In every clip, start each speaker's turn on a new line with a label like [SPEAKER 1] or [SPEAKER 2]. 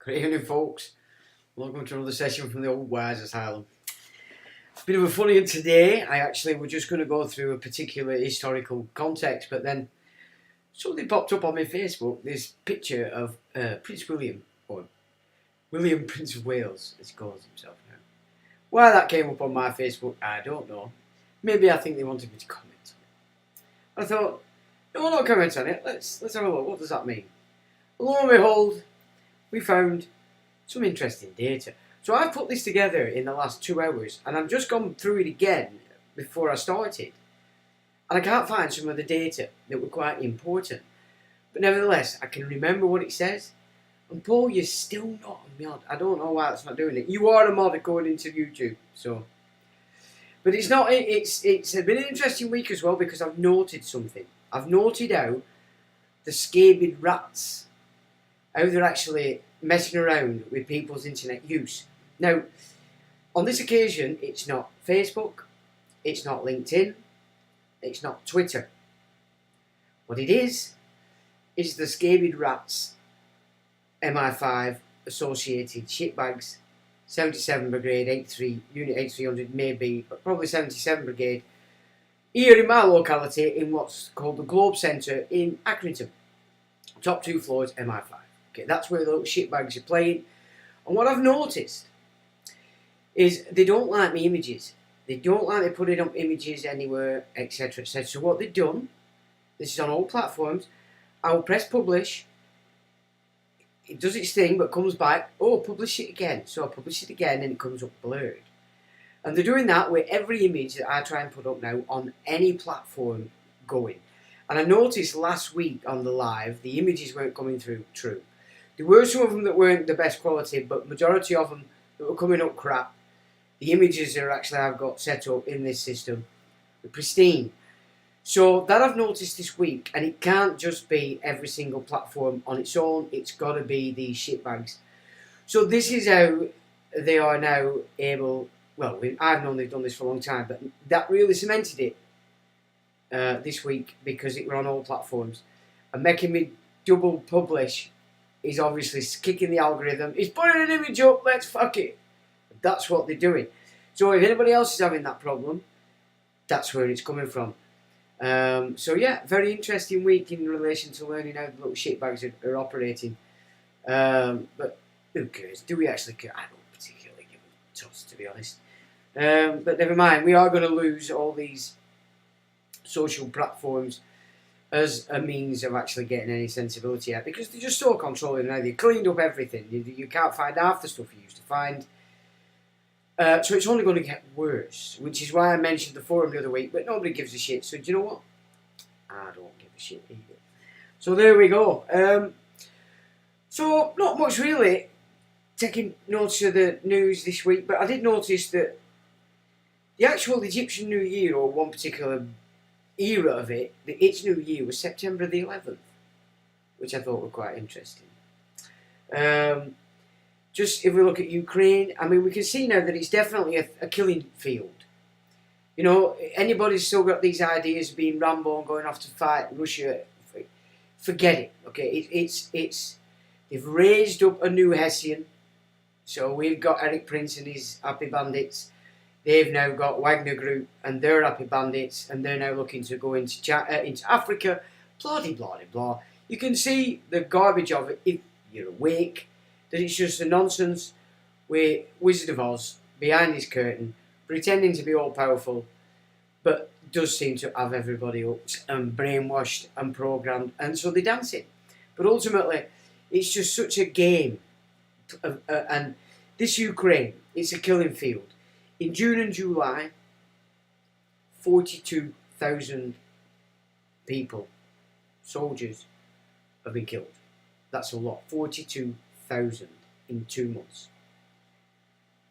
[SPEAKER 1] Good evening, folks. Welcome to another session from the Old Wise Asylum. Bit of a funny one today. I actually was just going to go through a particular historical context, but then something popped up on my Facebook. This picture of Prince William, or William Prince of Wales, as he calls himself now. Why that came up on my Facebook, I don't know. Maybe I think they wanted me to comment on it. I thought, no, I'll not comment on it. Let's have a look. What does that mean? Lo and behold, we found some interesting data. So I've put this together in the last 2 hours, and I've just gone through it again before I started. And I can't find some of the data that were quite important. But nevertheless, I can remember what it says. And Paul, you're still not a mod. I don't know why it's not doing it. You are a mod according to YouTube. So, but it's not. It's been an interesting week as well because I've noted something. I've noted how the scabied rats, how they're actually messing around with people's internet use. Now, on this occasion, it's not Facebook, it's not LinkedIn, it's not Twitter. What it is the scabied rats MI5 associated shitbags, 77 Brigade, 83, Unit 8300 maybe, but probably 77 Brigade, here in my locality in what's called the Globe Centre in Accrington. Top 2 floors, MI5. Okay, that's where the little shitbags are playing. And what I've noticed is they don't like me images. They don't like me putting up images anywhere, etc, etc. So what they've done, this is on all platforms, I'll press publish, it does its thing but comes back, oh, publish it again. So I publish it again and it comes up blurred. And they're doing that with every image that I try and put up now on any platform going. And I noticed last week on the live, the images weren't coming through true. There were some of them that weren't the best quality, but majority of them that were coming up crap. The images that actually I've got set up in this system are pristine. So that I've noticed this week, and it can't just be every single platform on its own, it's got to be these shitbags. So this is how they are now able, well, I've known they've done this for a long time, but that really cemented it this week because it were on all platforms. And making me double publish is obviously kicking the algorithm. He's putting an image up, let's fuck it. That's what they're doing. So if anybody else is having that problem, that's where it's coming from. So yeah, very interesting week in relation to learning how the little shitbags are operating. But who cares? Do we actually care? I don't particularly give a toss, to be honest. But never mind, we are going to lose all these social platforms as a means of actually getting any sensibility out, because they're just so controlling now. They've cleaned up everything. You can't find half the stuff you used to find. So it's only going to get worse, which is why I mentioned the forum the other week, but nobody gives a shit. So do you know what? I don't give a shit either. So there we go. So not much really taking notice of the news this week, but I did notice that the actual Egyptian New Year, or one particular era of it, its New Year was September the 11th, which I thought were quite interesting. Just if we look at Ukraine, I mean, we can see now that it's definitely a killing field. You know, anybody's still got these ideas of being Rambo and going off to fight Russia, forget it. Okay, they've raised up a new Hessian. So we've got Eric Prince and his Happy Bandits. They've now got Wagner Group and their Happy Bandits, and they're now looking to go into Africa. Blah de blah de blah. You can see the garbage of it if you're awake. That it's just a nonsense with Wizard of Oz behind his curtain, pretending to be all powerful, but does seem to have everybody hooked and brainwashed and programmed, and so they dance it. But ultimately, it's just such a game. And this Ukraine, it's a killing field. In June and July, 42,000 people, soldiers, have been killed. That's a lot. 42,000 in 2 months.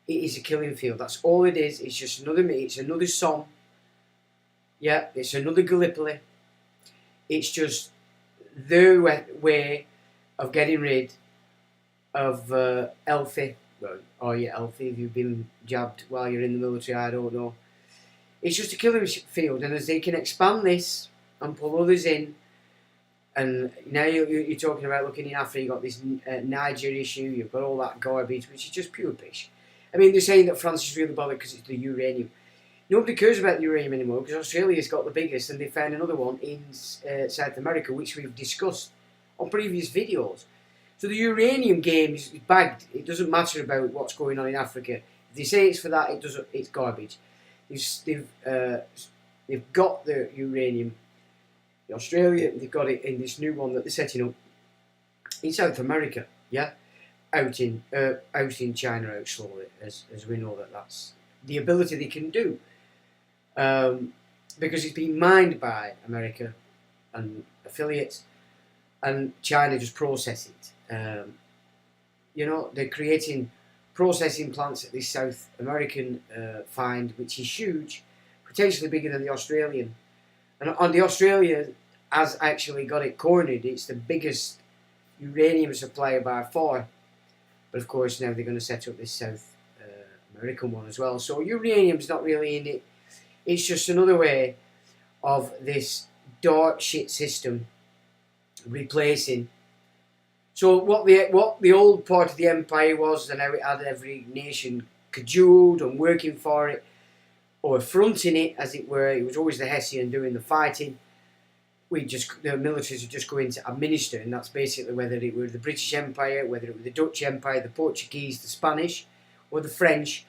[SPEAKER 1] It is a killing field. That's all it is. It's just another Somme. Yeah, it's another Gallipoli. It's just their way of getting rid of healthy. Well, oh yeah, healthy if you've been jabbed while you're in the military, I don't know. It's just a killing field, and as they can expand this and pull others in, And now you're talking about looking in Africa, you've got this Niger issue, you've got all that garbage, which is just pure pish. I mean, they're saying that France is really bothered because it's the uranium. Nobody cares about the uranium anymore because Australia's got the biggest, and they found another one in South America, which we've discussed on previous videos. So the uranium game is bagged. It doesn't matter about what's going on in Africa. If they say it's for that, it doesn't. It's garbage. They've got the uranium. In Australia, they've got it in this new one that they're setting up in South America. Yeah, out in China, out slowly, as we know that's the ability they can do. Because it's been mined by America and affiliates, and China just process it. They're creating processing plants at this South American find, which is huge, potentially bigger than the Australian. And on the Australian has actually got it cornered. It's the biggest uranium supplier by far. But of course now they're going to set up this South American one as well. So uranium's not really in it. It's just another way of this dark shit system replacing. So what the old part of the empire was, and how it had every nation cajoled and working for it, or fronting it, as it were. It was always the Hessian doing the fighting. The militaries would just go in to administer, and that's basically whether it were the British Empire, whether it were the Dutch Empire, the Portuguese, the Spanish, or the French.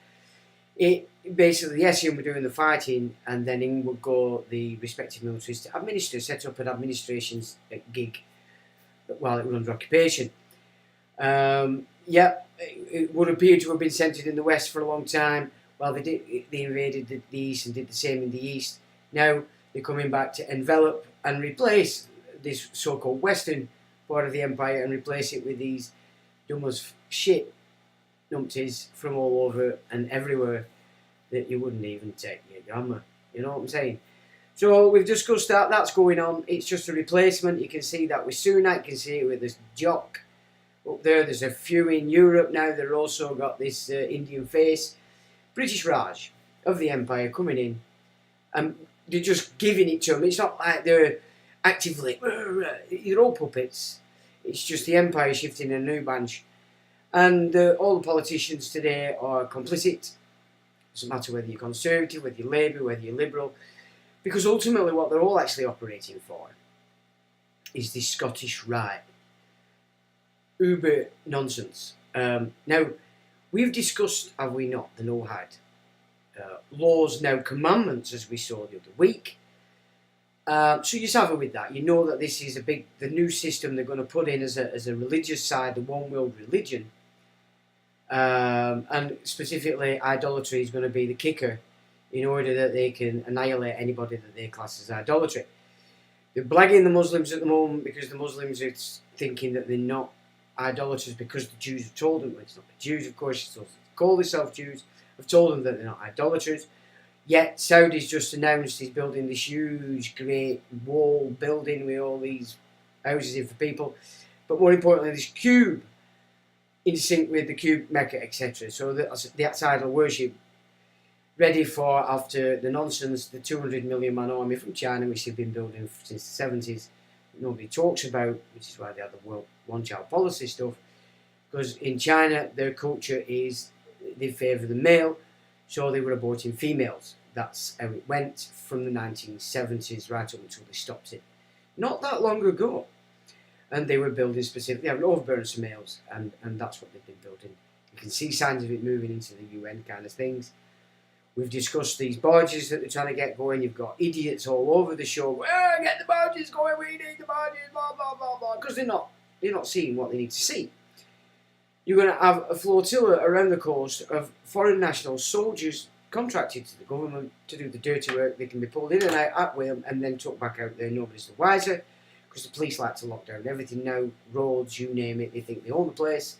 [SPEAKER 1] Basically the Hessian were doing the fighting, and then in would go the respective militaries to administer, set up an administration's gig while it was under occupation. It would appear to have been centred in the West for a long time. Well, they invaded the East and did the same in the East. Now they're coming back to envelop and replace this so-called Western part of the empire and replace it with these dumb as shit numpties from all over and everywhere that you wouldn't even take your grammar. You know what I'm saying? So we've discussed that. That's going on. It's just a replacement. You can see that with Sunak. You can see it with this Jock up there. There's a few in Europe now. They've also got this Indian face. British Raj of the Empire coming in, and they're just giving it to them. It's not like they're actively, they're all puppets. It's just the Empire shifting a new bunch. And all the politicians today are complicit. Doesn't matter whether you're Conservative, whether you're Labour, whether you're Liberal, because ultimately what they're all actually operating for is this Scottish right. Uber nonsense. Now, we've discussed, have we not, the no-had laws, now commandments, as we saw the other week. So you're savvy with that. You know that this is the new system they're going to put in as a religious side, the one world religion. And specifically, idolatry is going to be the kicker in order that they can annihilate anybody that they class as idolatry. They're blagging the Muslims at the moment because the Muslims are thinking that they're not idolaters because the Jews have told them. Well, it's not the Jews, of course, it's those that call themselves Jews, have told them that they're not idolaters. Yet Saudi's just announced he's building this huge, great wall building with all these houses in for people. But more importantly, this cube in sync with the cube Mecca, etc. So that's idol worship, ready for, after the nonsense, the 200 million man army from China, which they've been building since the 70s. Nobody talks about, which is why they have the world one-child policy stuff. Because in China, their culture is they favour the male, so they were aborting females. That's how it went from the 1970s right up until they stopped it. Not that long ago. And they were building specifically, having overburns for males, and that's what they've been building. You can see signs of it moving into the UN kind of things. We've discussed these barges that they're trying to get going. You've got idiots all over the show. Get the barges going, we need the barges, blah, blah, blah, blah. Because they're not seeing what they need to see. You're going to have a flotilla around the coast of foreign national soldiers contracted to the government to do the dirty work. They can be pulled in and out at will and then took back out there. Nobody's the wiser. Because the police like to lock down everything now, roads, you name it, they think they own the place.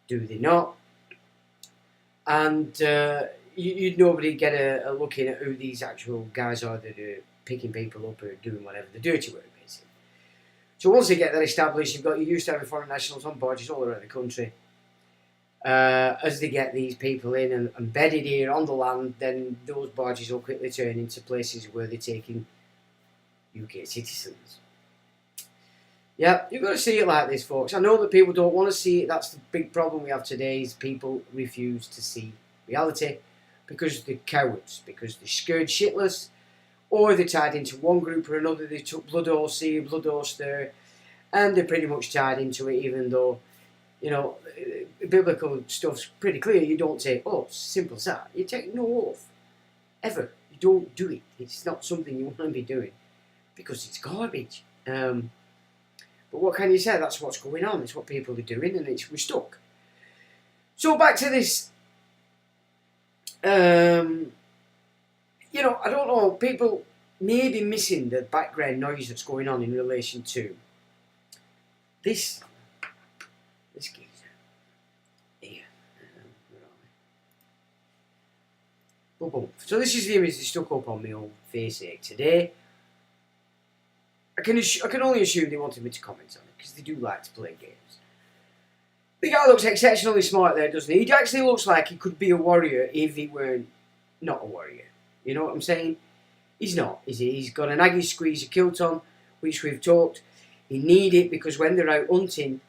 [SPEAKER 1] Do they not? And you'd nobody get a look in at who these actual guys are that are picking people up or doing whatever, the dirty work, basically. So once they get that established, you're used to having foreign nationals on barges all around the country. As they get these people in and embedded here on the land, then those barges will quickly turn into places where they're taking UK citizens. Yeah, you've got to see it like this, folks. I know that people don't want to see it. That's the big problem we have today is people refuse to see reality because they're cowards, because they're scared shitless, or they're tied into one group or another. They took blood horse here, blood horse there, and they're pretty much tied into it, even though, you know, biblical stuff's pretty clear. You don't take oaths, simple as that. You take no oath, ever. You don't do it. It's not something you want to be doing because it's garbage. But what can you say? That's what's going on. It's what people are doing, and we're stuck. So back to this. You know, I don't know. People may be missing the background noise that's going on in relation to this geezer here. Where are we? Boom, boom. So this is the image that stuck up on my old face here today. I can only assume they wanted me to comment on it because they do like to play games. The guy looks exceptionally smart there, doesn't he? He actually looks like he could be a warrior if he weren't not a warrior. You know what I'm saying? He's not, is he? He's got an Aggie squeezer kilt on, which we've talked. They need it because when they're out hunting,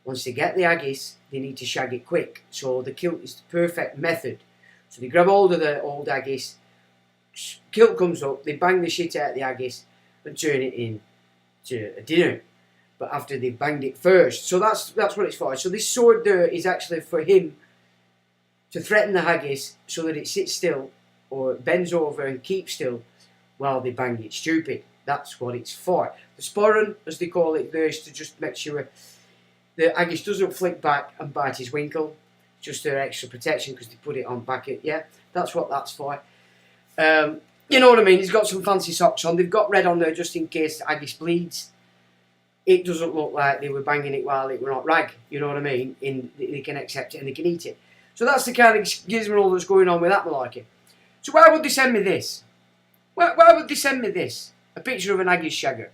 [SPEAKER 1] once they get the Aggies, they need to shag it quick. So the kilt is the perfect method. So they grab hold of the old Aggies, kilt comes up, they bang the shit out of the Aggies and turn it in to a dinner, but after they've banged it first. So that's what it's for. So this sword there is actually for him to threaten the haggis so that it sits still or bends over and keeps still while they bang it stupid. That's what it's for. The sporran, as they call it there, is to just make sure the haggis doesn't flick back and bite his winkle. Just their extra protection because they put it on back it. Yeah, that's what that's for. You know what I mean? He's got some fancy socks on. They've got red on there just in case the haggis bleeds. It doesn't look like they were banging it while it were not rag. You know what I mean? They can accept it and they can eat it. So that's the kind of gizmo that's going on with that malarkey. So why would they send me this? Why would they send me this? A picture of an haggis shagger.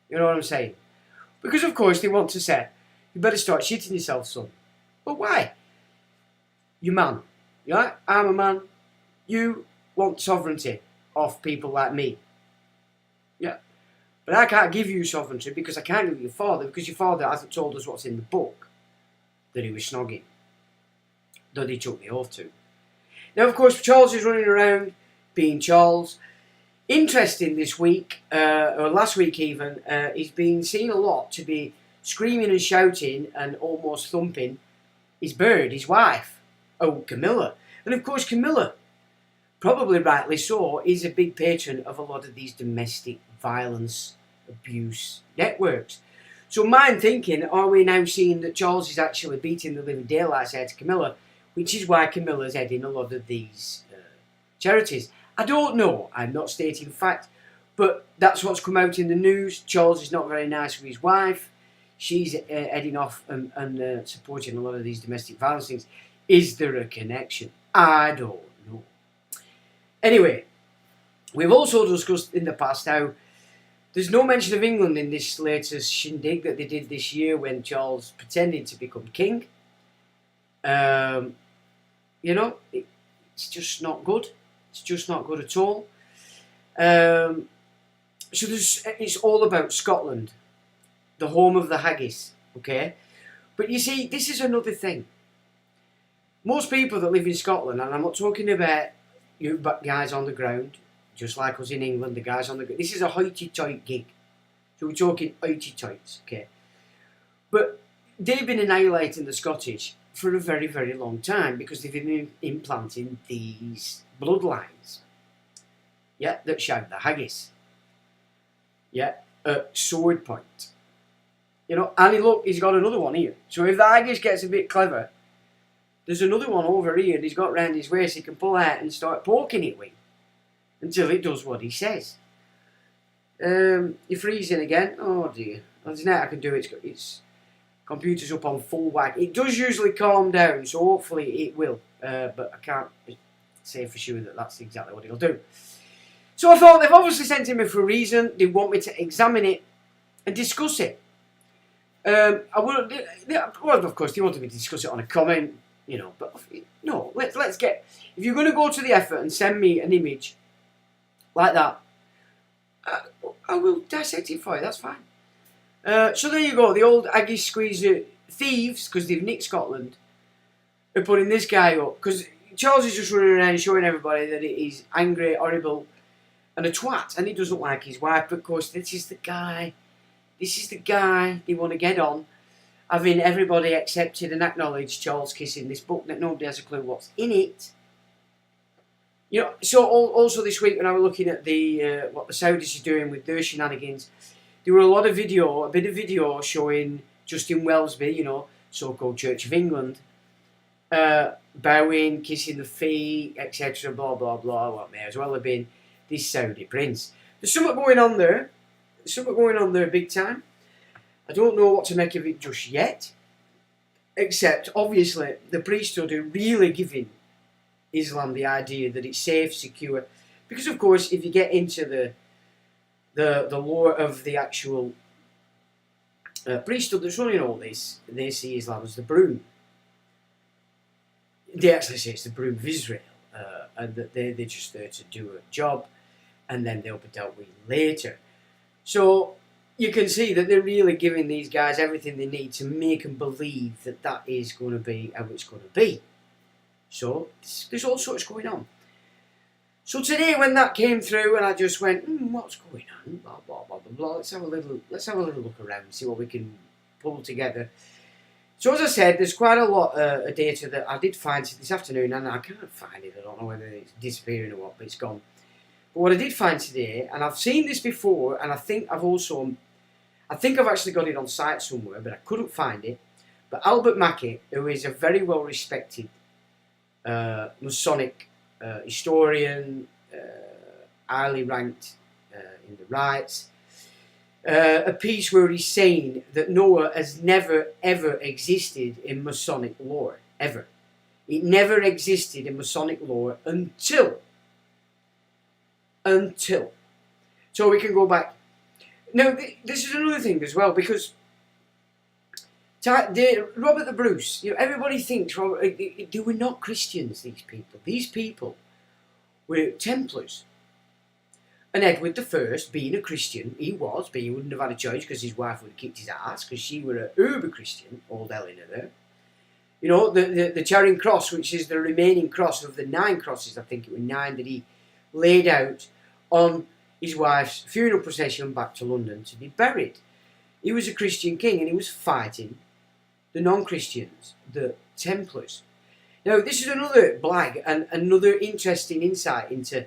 [SPEAKER 1] You know what I'm saying? Because of course they want to say, you better start shitting yourself, son. But why? You man. Yeah? I'm a man. You want sovereignty of people like me. Yeah. But I can't give you sovereignty because I can't give you your father because your father hasn't told us what's in the book that he was snogging. That he took the oath to. Now, of course, Charles is running around being Charles. Interesting this week, or last week even, he's been seen a lot to be screaming and shouting and almost thumping his bird, his wife, Camilla. And of course, Camilla, probably rightly so, is a big patron of a lot of these domestic violence, abuse networks. So mine thinking, are we now seeing that Charles is actually beating the living daylights out of Camilla, which is why Camilla's heading a lot of these charities? I don't know, I'm not stating fact, but that's what's come out in the news. Charles is not very nice with his wife. She's heading off and supporting a lot of these domestic violence things. Is there a connection? I don't know. Anyway, we've also discussed in the past how there's no mention of England in this latest shindig that they did this year when Charles pretended to become king. You know, it's just not good. It's just not good at all. So it's all about Scotland, the home of the haggis, okay? But you see, this is another thing. Most people that live in Scotland, and I'm not talking about you guys on the ground, just like us in England, the guys on the ground. This is a hoity-toity gig. So we're talking hoity-toits, okay? But they've been annihilating the Scottish for a very, very long time because they've been implanting these bloodlines, yeah, that shag the haggis, yeah, at sword point. You know, and look, he's got another one here. So if the haggis gets a bit clever, there's another one over here that he's got round his waist he can pull out and start poking it with until it does what he says. You're freezing again. Oh dear. There's nothing I can do. It's computer's up on full whack. It does usually calm down, so hopefully it will. But I can't say for sure that that's exactly what it'll do. So I thought they've obviously sent him for a reason. They want me to examine it and discuss it. Well, of course, they wanted me to discuss it on a comment, you know. But no, let's get. If you're going to go to the effort and send me an image like that, I will dissect it for you. That's fine. So there you go, the old Aggie Squeezer thieves, because they've nicked Scotland, are putting this guy up, because Charles is just running around showing everybody that he's angry, horrible, and a twat, and he doesn't like his wife, but of course this is the guy they want to get on, having everybody accepted and acknowledged Charles kissing this book that nobody has a clue what's in it. You know, so also this week when I was looking at the what the Saudis are doing with their shenanigans, there were a bit of video showing Justin Wellesby, you know, so-called Church of England, bowing, kissing the feet, etc., blah, blah, blah, what may as well have been this Saudi prince. There's something going on there. There's something going on there big time. I don't know what to make of it just yet, except, obviously, the priesthood are really giving Islam the idea that it's safe, secure, because, of course, if you get into the lore of the actual priesthood that's running all this, they see Islam as the broom. They actually say it's the broom of Israel, and that they're just there to do a job, and then they'll be dealt with later. So you can see that they're really giving these guys everything they need to make them believe that that is going to be how it's going to be. So there's all sorts going on. So today when that came through and I just went, what's going on? Blah blah blah blah blah. Let's have a little look around, see what we can pull together. So as I said, there's quite a lot of data that I did find this afternoon, and I can't find it. I don't know whether it's disappearing or what, but it's gone. But what I did find today, and I've seen this before, and I think I've actually got it on site somewhere, but I couldn't find it. But Albert Mackey, who is a very well respected Masonic historian, highly ranked in the rights, a piece where he's saying that Noah has never ever existed in Masonic lore, ever. It never existed in Masonic lore until. So we can go back. Now, this is another thing as well, because Robert the Bruce, you know, everybody thinks they were not Christians, these people. These people were Templars. And Edward I, being a Christian, he was, but he wouldn't have had a choice because his wife would have kicked his ass because she were a uber Christian, old Eleanor there. You know, the Charing Cross, which is the remaining cross of the 9 crosses, I think it was 9 that he laid out on his wife's funeral procession back to London to be buried. He was a Christian king and he was fighting the non-Christians, the Templars. Now, this is another blag and another interesting insight into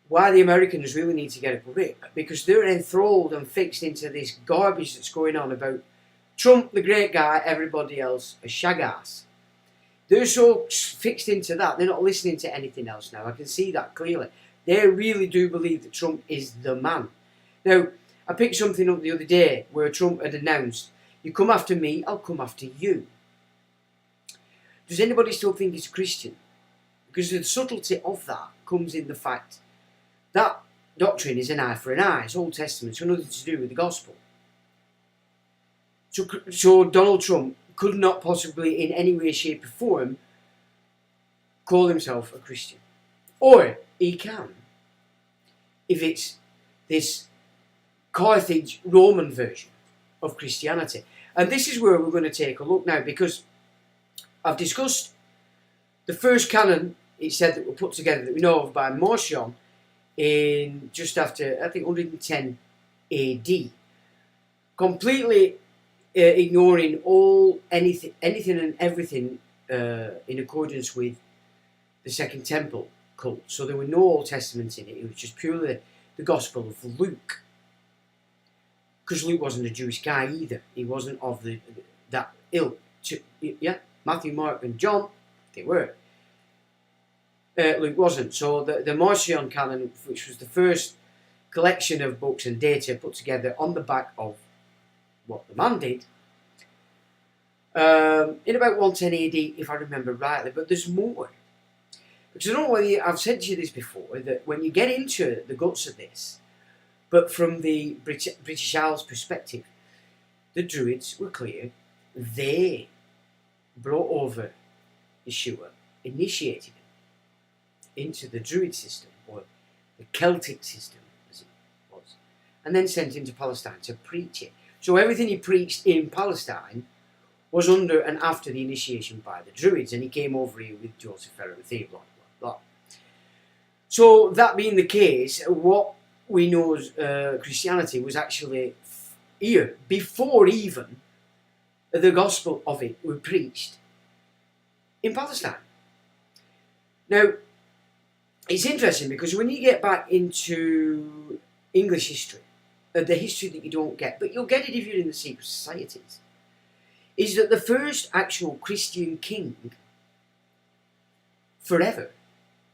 [SPEAKER 1] why the Americans really need to get a grip, because they're enthralled and fixed into this garbage that's going on about Trump, the great guy, everybody else a shagass. They're so fixed into that, they're not listening to anything else now. I can see that clearly. They really do believe that Trump is the man. Now, I picked something up the other day where Trump had announced, you come after me, I'll come after you. Does anybody still think he's a Christian? Because the subtlety of that comes in the fact that doctrine is an eye for an eye. It's Old Testament. It's got nothing to do with the gospel. So Donald Trump could not possibly in any way, shape or form call himself a Christian. Or he can, if it's this Carthage Roman version of Christianity. And this is where we're going to take a look now, because I've discussed the first canon, it said, that were put together that we know of by Marcion in just after, I think, 110 AD. Completely ignoring anything and everything in accordance with the Second Temple cult. So there were no Old Testaments in it. It was just purely the Gospel of Luke. Because Luke wasn't a Jewish guy either. He wasn't of that ilk. Yeah, Matthew, Mark and John, they were. Luke wasn't. So the Marcion canon, which was the first collection of books and data put together on the back of what the man did, in about 110 AD, if I remember rightly. But there's more. Because I don't know whether I've said to you this before, that when you get into the guts of this, but from the British Isles perspective, the Druids were clear. They brought over Yeshua, initiated him into the Druid system, or the Celtic system, as it was, and then sent him to Palestine to preach it. So everything he preached in Palestine was under and after the initiation by the Druids, and he came over here with Joseph Arimathea, blah, blah, blah. So that being the case, what we know as Christianity was actually here before even the gospel of it were preached in Palestine. Now, it's interesting because when you get back into English history, the history that you don't get, but you'll get it if you're in the secret societies, is that the first actual Christian king forever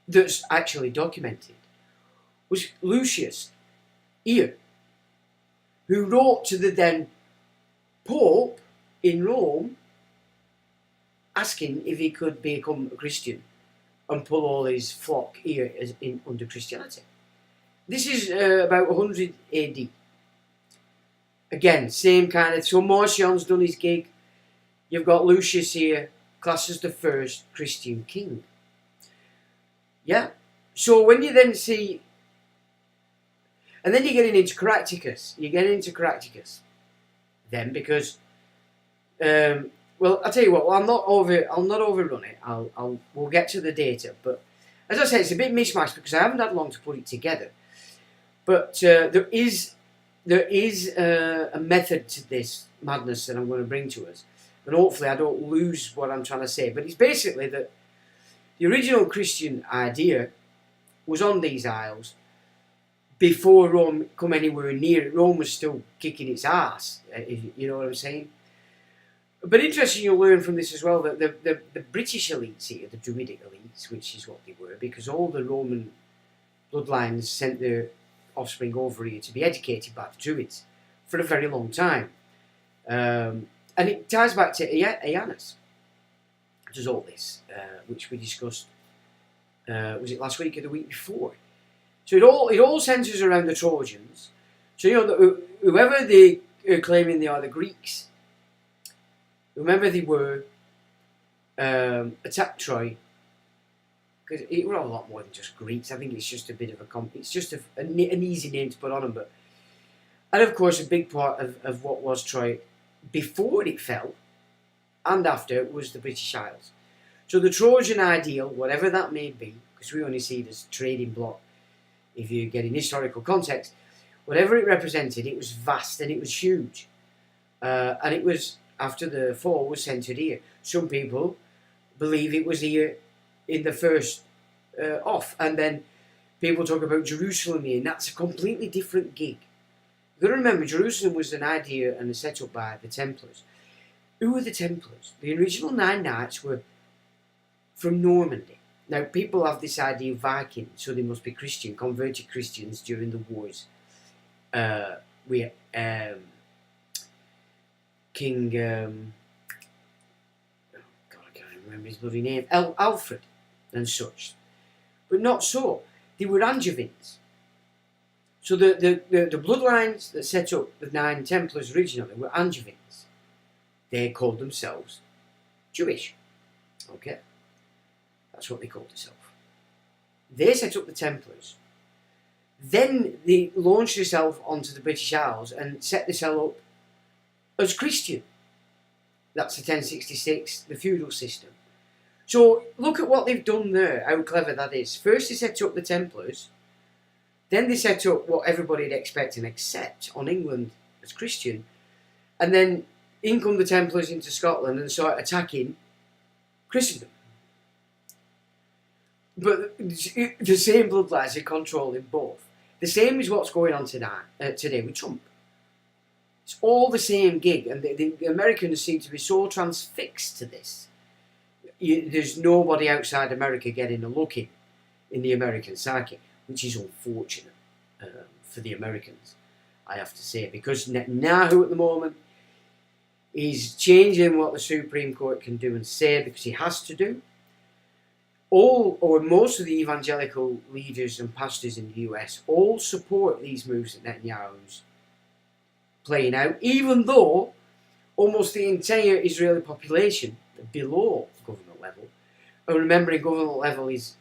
[SPEAKER 1] that's actually documented was Lucius here, who wrote to the then Pope in Rome asking if he could become a Christian and pull all his flock here under Christianity. This is about 100 AD. Again, same kind of... So Marcion's done his gig. You've got Lucius here, classed as the first Christian king. Yeah. So when you then see... And then you're getting into Caractacus. You're getting into Caractacus. Then, because... well, I'll tell you what. I'll not overrun it. We'll get to the data. But as I said, it's a bit mishmash because I haven't had long to put it together. But there is a method to this madness that I'm going to bring to us, and hopefully I don't lose what I'm trying to say. But it's basically that the original Christian idea was on these isles before Rome come anywhere near it. Rome was still kicking its ass. You know what I'm saying? But interesting, you'll learn from this as well that the British elites here, the Druidic elites, which is what they were, because all the Roman bloodlines sent their offspring over here to be educated by the Druids for a very long time. And it ties back to Aeanus, does all this, which we discussed, was it last week or the week before? So it all centres around the Trojans. So, you know, whoever they are claiming they are, the Greeks, remember they were, attacked Troy, because it were a lot more than just Greeks. I think it's just a bit of it's just an easy name to put on them. And of course, a big part of what was Troy before it fell and after was the British Isles. So the Trojan ideal, whatever that may be, because we only see it as trading block, if you get in historical context, whatever it represented, it was vast and it was huge. And it was, after the fall, was centred here. Some people believe it was here in the first off, and then people talk about Jerusalem here, and that's a completely different gig. You've got to remember, Jerusalem was an idea and a set up by the Templars. Who were the Templars? The original 9 knights were from Normandy. Now, people have this idea of Vikings, so they must be Christian, converted Christians during the wars. King oh God, I can't remember his bloody name, Alfred and such. But not so. They were Angevins. So the bloodlines that set up the 9 Templars originally were Angevins. They called themselves Jewish. Okay? That's what they called themselves. They set up the Templars. Then they launched themselves onto the British Isles and set themselves up as Christian. That's the 1066, the feudal system. So look at what they've done there, how clever that is. First they set up the Templars, then they set up what everybody'd expect and accept on England as Christian, and then in come the Templars into Scotland and start attacking Christendom. But the same bloodlines are controlling both. The same is what's going on today with Trump. It's all the same gig, and the Americans seem to be so transfixed to this. There's nobody outside America getting a look in the American psyche, which is unfortunate for the Americans, I have to say, because Netanyahu at the moment is changing what the Supreme Court can do and say because he has to do. All or most of the evangelical leaders and pastors in the US all support these moves that Netanyahu's playing out, even though almost the entire Israeli population below government level, and remembering government level is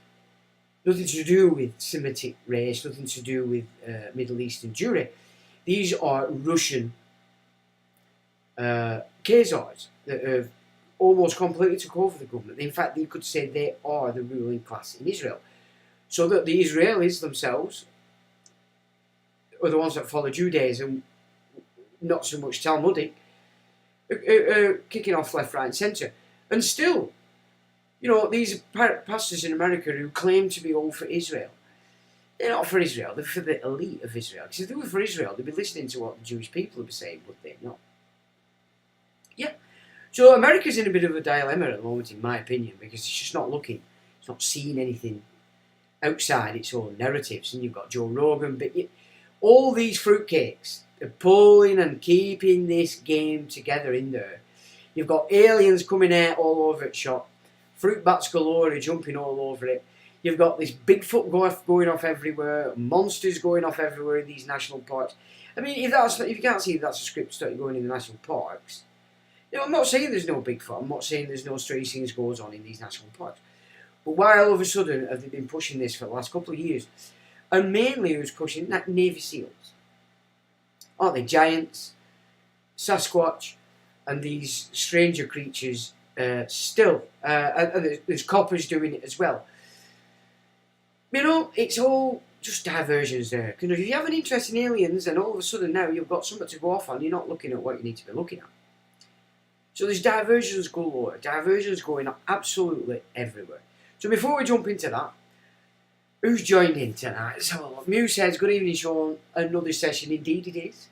[SPEAKER 1] nothing to do with Semitic race, nothing to do with Middle Eastern Jewry. These are Russian Khazars that have almost completely took over the government. In fact, you could say they are the ruling class in Israel. So that the Israelis themselves are the ones that follow Judaism, not so much Talmudic, kicking off left, right and centre. And still, you know, these pastors in America who claim to be all for Israel, they're not for Israel, they're for the elite of Israel. Because if they were for Israel, they'd be listening to what the Jewish people would be saying, would they not? Yeah. So America's in a bit of a dilemma at the moment, in my opinion, because it's just not looking, it's not seeing anything outside its own narratives. And you've got Joe Rogan, but all these fruitcakes are pulling and keeping this game together in there. You've got aliens coming out all over its shop, fruit bats galore are jumping all over it. You've got this Bigfoot going off everywhere, monsters going off everywhere in these national parks. I mean, if you can't see that's a script start going in the national parks, you know, I'm not saying there's no Bigfoot, I'm not saying there's no strange things goes on in these national parks. But why all of a sudden have they been pushing this for the last couple of years? And mainly who's pushing that Navy SEALs. Aren't they? Giants, Sasquatch, and these stranger creatures still. And there's coppers doing it as well. You know, it's all just diversions there. Because if you have an interest in aliens and all of a sudden now you've got something to go off on, you're not looking at what you need to be looking at. So there's diversions galore. Diversions going on absolutely everywhere. So before we jump into that, who's joined in tonight? Let's have a look. Mew says, good evening, Sean. Another session, indeed it is.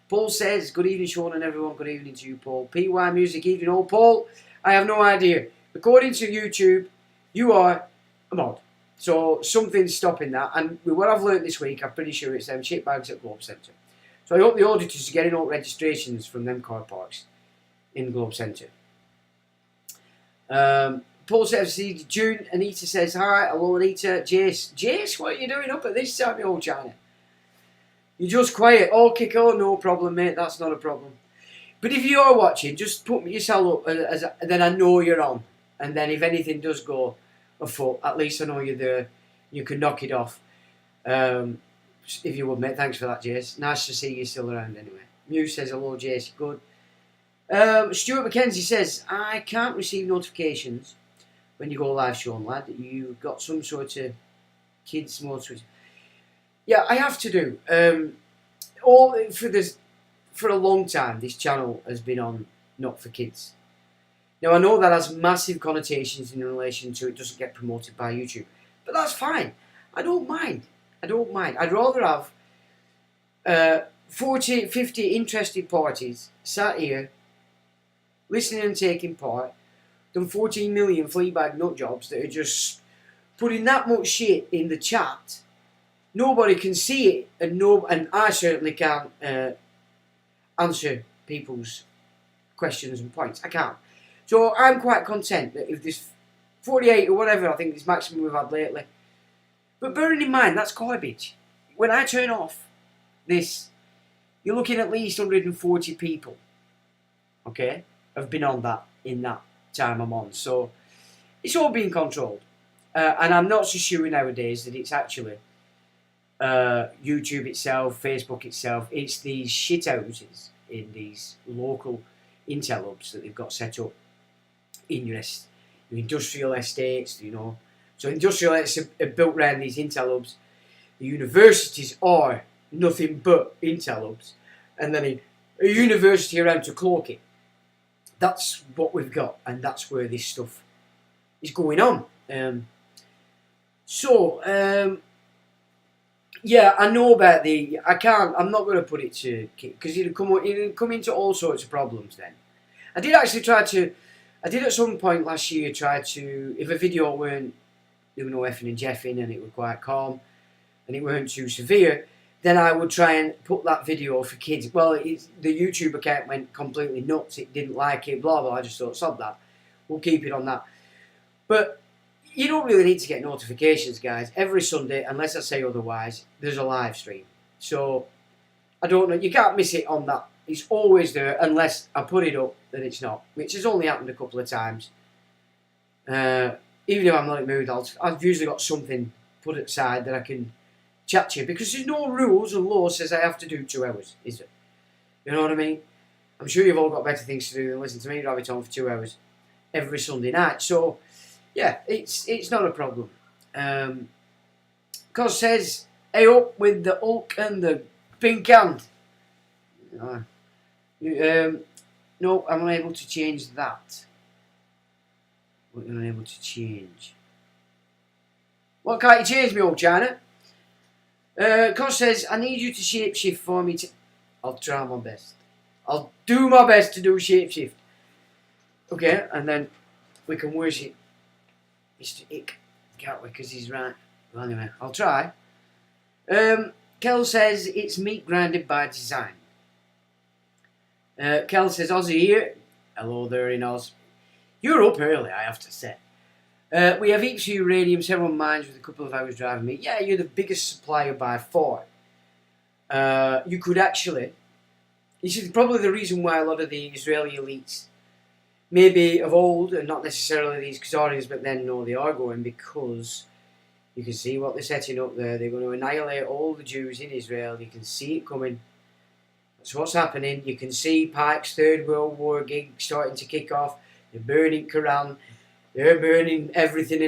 [SPEAKER 1] Paul says, good evening, Sean, and everyone. Good evening to you, Paul. PY Music, evening. Oh, Paul, I have no idea. According to YouTube, you are a mod. So something's stopping that. And with what I've learnt this week, I'm pretty sure it's them shitbags at Globe Centre. So I hope the auditors are getting all registrations from them car parks in Globe Centre. Paul says, see June. Anita says, hi. Hello, Anita. Jace, what are you doing up at this time, you old China? You're just quiet. Oh, Kiko, no problem, mate. That's not a problem. But if you are watching, just put yourself up, then I know you're on. And then if anything does go afoot, at least I know you're there. You can knock it off. If you would, mate. Thanks for that, Jace. Nice to see you still around anyway. Mew says, hello, Jace. Good. Stuart McKenzie says, I can't receive notifications when you go live, Sean, lad. You've got some sort of kids mode. Yeah, I have to do. For a long time, this channel has been on Not For Kids. Now, I know that has massive connotations in relation to it doesn't get promoted by YouTube. But that's fine. I don't mind. I'd rather have 40, 50 interested parties sat here listening and taking part than 14 million fleabag nut jobs that are just putting that much shit in the chat. Nobody can see it, and I certainly can't answer people's questions and points. I can't. So I'm quite content that if there's 48 or whatever, I think is maximum we've had lately. But bearing in mind, that's garbage. When I turn off this, you're looking at least 140 people, okay, have been on that in that time I'm on. So it's all being controlled. And I'm not so sure nowadays that it's actually YouTube itself, Facebook itself. It's these shithouses in these local intel hubs that they've got set up in your industrial estates, you know. So industrial estates are built around these intel hubs. The universities are nothing but intel hubs. And then a university around to cloak it. That's what we've got, and that's where this stuff is going on. Yeah, I know about I'm not going to put it to, because it'll come into all sorts of problems then. I did at some point last year try to, if a video weren't, there were no effing and jeffing and it was quite calm and it weren't too severe, then I would try and put that video for kids. Well, the YouTube account went completely nuts. It didn't like it, blah, blah. I just thought, sod that. We'll keep it on that. But you don't really need to get notifications, guys. Every Sunday, unless I say otherwise, there's a live stream. So, I don't know. You can't miss it on that. It's always there, unless I put it up, then it's not. Which has only happened a couple of times. Even if I'm not in the mood, I've usually got something put aside that I can chat to you. Because there's no rules and law says I have to do 2 hours, is it? You know what I mean? I'm sure you've all got better things to do than listen to me rabbit on for 2 hours every Sunday night. So, yeah, it's not a problem. Cos says, hey up with the Hulk and the pink hand. No, I'm unable to change that. What you're unable to change? What can't you change, me old China? Cos says, I need you to shapeshift for me. I'll try my best. I'll do my best to do shapeshift. Okay, and then we can worship Mr. Ick, can't we? Because he's right. Well, anyway, I'll try. Kel says, it's meat grinded by design. Kel says, Ozzy here. Hello there in Oz. You're up early, I have to say. We have heaps of uranium, several mines with a couple of hours driving me. Yeah, you're the biggest supplier by far. You could actually... This is probably the reason why a lot of the Israeli elites, maybe of old, and not necessarily these Khazarians, but then no, they are going, because you can see what they're setting up there. They're going to annihilate all the Jews in Israel. You can see it coming. That's what's happening. You can see Pike's Third World War gig starting to kick off. They're burning Quran. They're burning everything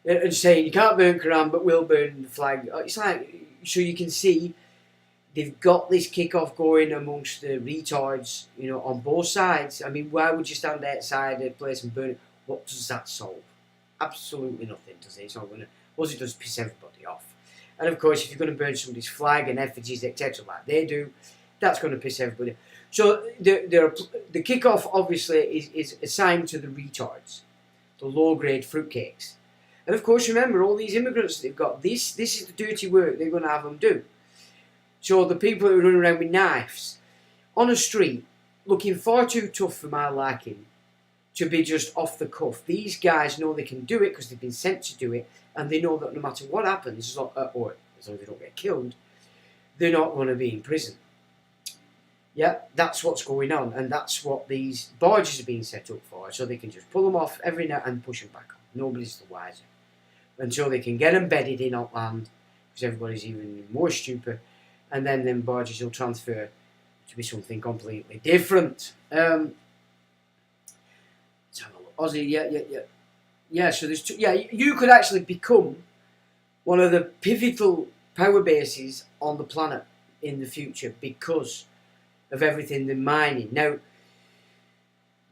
[SPEAKER 1] and saying you can't burn Quran, but we'll burn the flag. It's like, so you can see they've got this kick-off going amongst the retards, you know, on both sides. I mean, why would you stand outside a place and burn it? What does that solve? Absolutely nothing, does it? It's not going to... All it does piss everybody off. And of course, if you're going to burn somebody's flag and effigies, etc., like they do, that's going to piss everybody off. So the kick-off, obviously, is assigned to the retards, the low-grade fruitcakes. And of course, remember, all these immigrants they've got, this is the dirty work they're going to have them do. So the people who run around with knives on a street, looking far too tough for my liking, to be just off the cuff. These guys know they can do it because they've been sent to do it, and they know that no matter what happens, or as long as they don't get killed, they're not going to be in prison. Yeah, that's what's going on, and that's what these barges are being set up for, so they can just pull them off every night and push them back on. Nobody's the wiser. Until they can get embedded in on land, because everybody's even more stupid, and then them barges will transfer to be something completely different. Let's have a look. Aussie, yeah. So there's two. Yeah, you could actually become one of the pivotal power bases on the planet in the future because of everything they're mining. Now,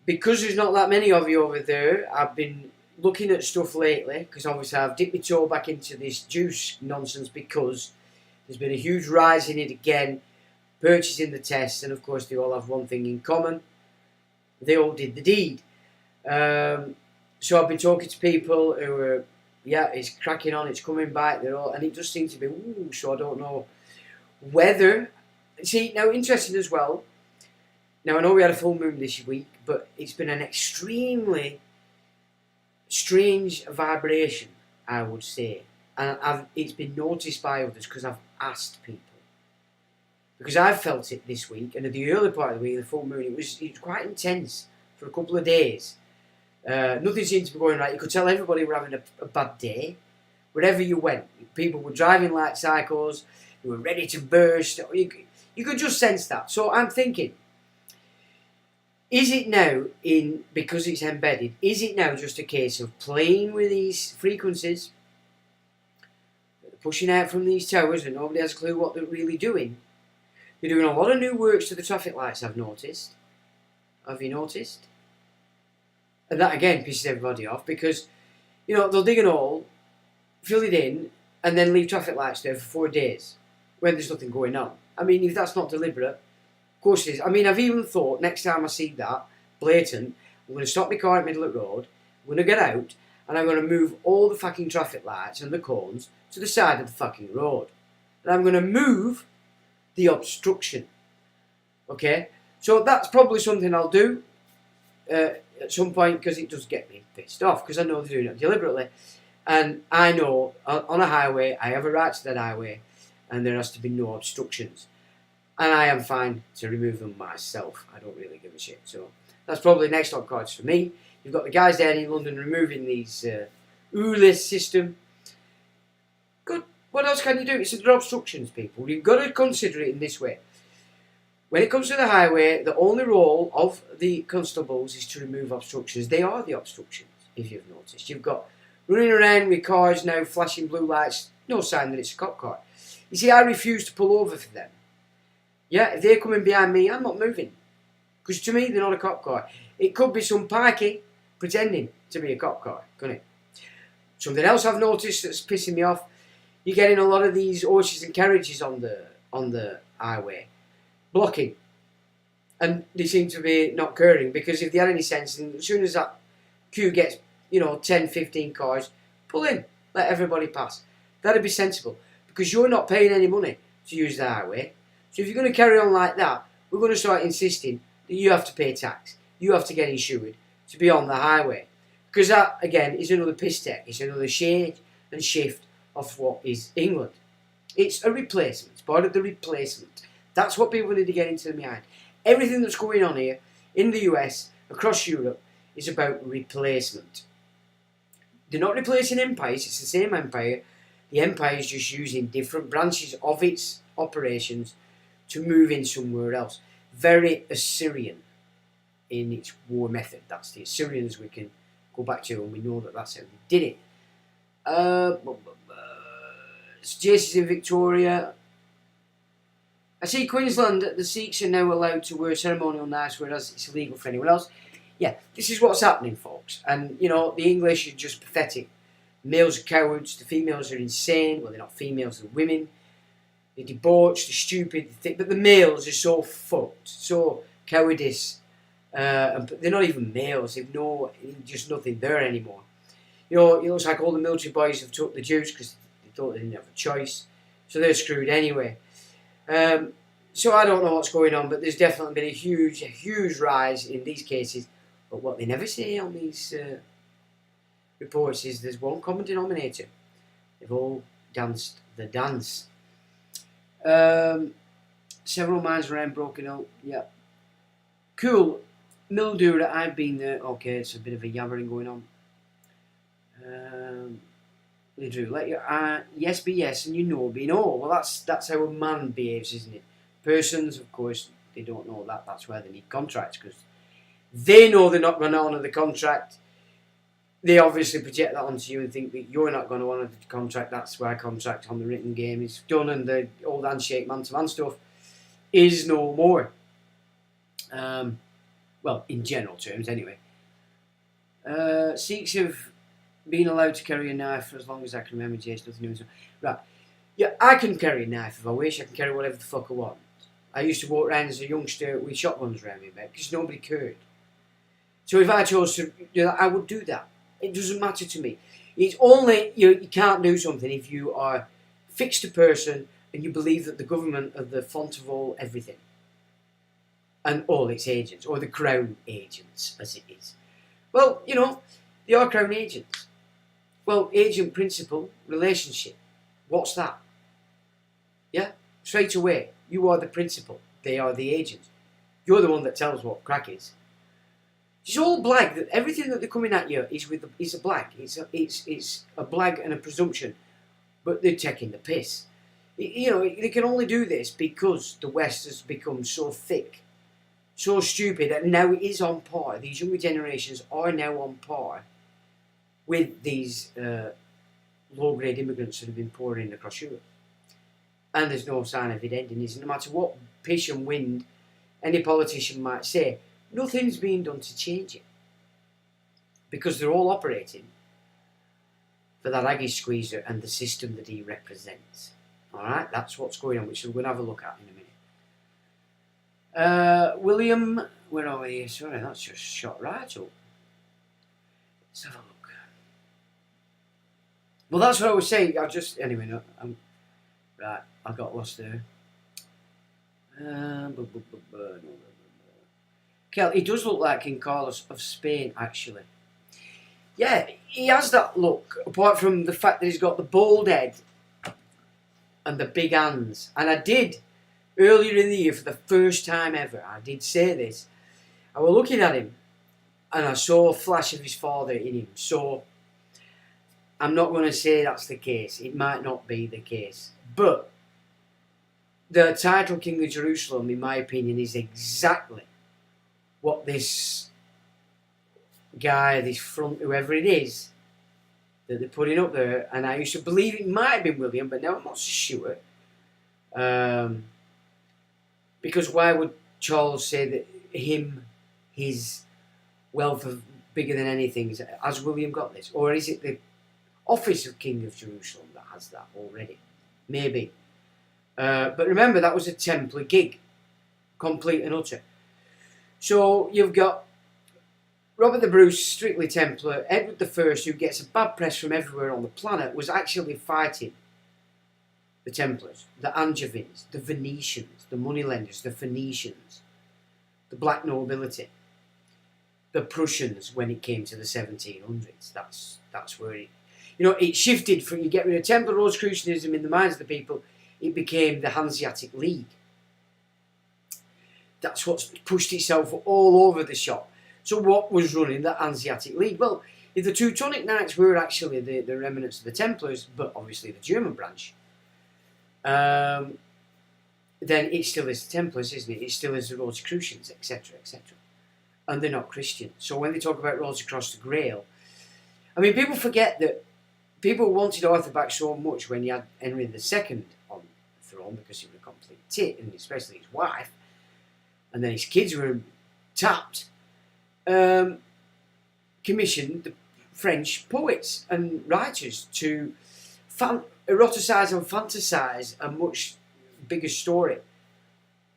[SPEAKER 1] because there's not that many of you over there, I've been looking at stuff lately, because obviously I've dipped my toe back into this juice nonsense because there's been a huge rise in it again, purchasing the tests, and of course they all have one thing in common. They all did the deed. So I've been talking to people who are, yeah, it's cracking on, it's coming back, they're all, and it just seems to be, ooh, so I don't know whether... See, now interesting as well, now I know we had a full moon this week, but it's been an extremely strange vibration, I would say. And it's been noticed by others because I've asked people. Because I've felt it this week, and at the early part of the week, the full moon, it was quite intense for a couple of days. Nothing seemed to be going right. You could tell everybody were having a bad day. Wherever you went, people were driving like psychos, they were ready to burst. You could just sense that. So I'm thinking, is it now, because it's embedded, is it now just a case of playing with these frequencies, pushing out from these towers and nobody has a clue what they're really doing? They're doing a lot of new works to the traffic lights, I've noticed. Have you noticed? And that again pisses everybody off because, you know, they'll dig an hole, fill it in, and then leave traffic lights there for 4 days when there's nothing going on. I mean, if that's not deliberate, of course it is. I mean, I've even thought, next time I see that, blatant, I'm going to stop my car in the middle of the road, I'm going to get out, and I'm going to move all the fucking traffic lights and the cones to the side of the fucking road. And I'm going to move the obstruction. Okay? So that's probably something I'll do at some point, because it does get me pissed off, because I know they're doing it deliberately. And I know, on a highway, I have a right to that highway, and there has to be no obstructions. And I am fine to remove them myself. I don't really give a shit. So that's probably next on cards for me. You've got the guys down in London removing these ULIS system. Good. What else can you do? It's the obstructions, people. You've got to consider it in this way. When it comes to the highway, the only role of the constables is to remove obstructions. They are the obstructions, if you've noticed. You've got running around with cars now flashing blue lights, no sign that it's a cop car. You see, I refuse to pull over for them. Yeah, if they're coming behind me, I'm not moving. Because to me, they're not a cop car. It could be some parky pretending to be a cop car, couldn't it? Something else I've noticed that's pissing me off, you're getting a lot of these horses and carriages on the highway, blocking. And they seem to be not caring, because if they had any sense, and as soon as that queue gets, 10, 15 cars, pull in, let everybody pass. That'd be sensible, because you're not paying any money to use the highway. So if you're going to carry on like that, we're going to start insisting that you have to pay tax, you have to get insured to be on the highway. Because that, again, is another piss take. It's another shade and shift of what is England. It's a replacement. It's part of the replacement. That's what people need to get into their mind. Everything that's going on here, in the US, across Europe, is about replacement. They're not replacing empires, it's the same empire. The empire is just using different branches of its operations to move in somewhere else. Very Assyrian in its war method. That's the Assyrians we can go back to, and we know that that's how they did it. Jaces in Victoria. I see Queensland, the Sikhs are now allowed to wear ceremonial knives, whereas it's illegal for anyone else. Yeah, this is what's happening, folks. And, the English are just pathetic. Males are cowards, the females are insane. Well, they're not females, they're women. They're debauched, they're stupid, but the males are so fucked, so cowardice. And they're not even males, they've just nothing there anymore. It looks like all the military boys have took the juice because they thought they didn't have a choice. So they're screwed anyway. So I don't know what's going on, but there's definitely been a huge rise in these cases. But what they never say on these reports is there's one common denominator. They've all danced the dance. Several mines around Broken Hill. Yeah. Cool. Mildura, I've been there. Okay, it's a bit of a yammering going on. Drew, let your yes be yes and your no be no. Well, that's how a man behaves, isn't it? Persons, of course, they don't know that. That's why they need contracts, because they know they're not going to honour the contract. They obviously project that onto you and think that you're not going to honour the contract. That's why contract on the written game is done, and the old handshake man-to-man stuff is no more. Well, in general terms, anyway. Sikhs have been allowed to carry a knife for as long as I can remember. Jason, nothing new. Right. Yeah, I can carry a knife if I wish. I can carry whatever the fuck I want. I used to walk around as a youngster with shotguns around me, mate, because nobody cared. So if I chose to do that, I would do that. It doesn't matter to me. It's only, you can't do something if you are fixed a person and you believe that the government are the font of all everything. And all its agents, or the Crown agents, as it is. Well, they are Crown agents. Well, agent, principal, relationship. What's that? Yeah? Straight away, you are the principal. They are the agents. You're the one that tells what crack is. It's all blag. Everything that they're coming at you is a blag. It's a blag and a presumption. But they're taking the piss. They can only do this because the West has become so thick, so stupid, that now it is on par. These younger generations are now on par with these low-grade immigrants that have been pouring in across Europe. And there's no sign of it ending. No matter what pish and wind any politician might say, nothing's being done to change it. Because they're all operating for that Aggie squeezer and the system that he represents. Alright, that's what's going on, which we're going to have a look at in a minute. William, where are we? Sorry, that's just shot right up. Let's have a look. Well, that's what I was saying. Right, I got lost there. Kel, he does look like King Carlos of Spain, actually. Yeah, he has that look, apart from the fact that he's got the bald head and the big hands. And I did, earlier in the year, for the first time ever, I did say this. I was looking at him, and I saw a flash of his father in him. So, I'm not going to say that's the case. It might not be the case. But, the title King of Jerusalem, in my opinion, is exactly what this guy, this front, whoever it is, that they're putting up there, and I used to believe it might have been William, but now I'm not so sure. Because why would Charles say that his wealth of bigger than anything? Has William got this? Or is it the office of King of Jerusalem that has that already? Maybe. But remember, that was a Templar gig. Complete and utter. So you've got Robert the Bruce, strictly Templar. Edward I, who gets a bad press from everywhere on the planet, was actually fighting the Templars, the Angevins, the Venetians, the moneylenders, the Phoenicians, the black nobility, the Prussians when it came to the 1700s. That's where it shifted from, you get rid of Templar Rosicrucianism in the minds of the people, it became the Hanseatic League. That's what's pushed itself all over the shop. So what was running the Hanseatic League? Well, if the Teutonic Knights were actually the remnants of the Templars, but obviously the German branch, then it still is the Templars, isn't it? It still is the Rosicrucians, etc., etc. And they're not Christian. So when they talk about roads across the Grail, I mean, people forget that people wanted Arthur back so much when you had Henry II on the throne, because he was a complete tit, and especially his wife, and then his kids were tapped, commissioned the French poets and writers to eroticize and fantasize a much bigger story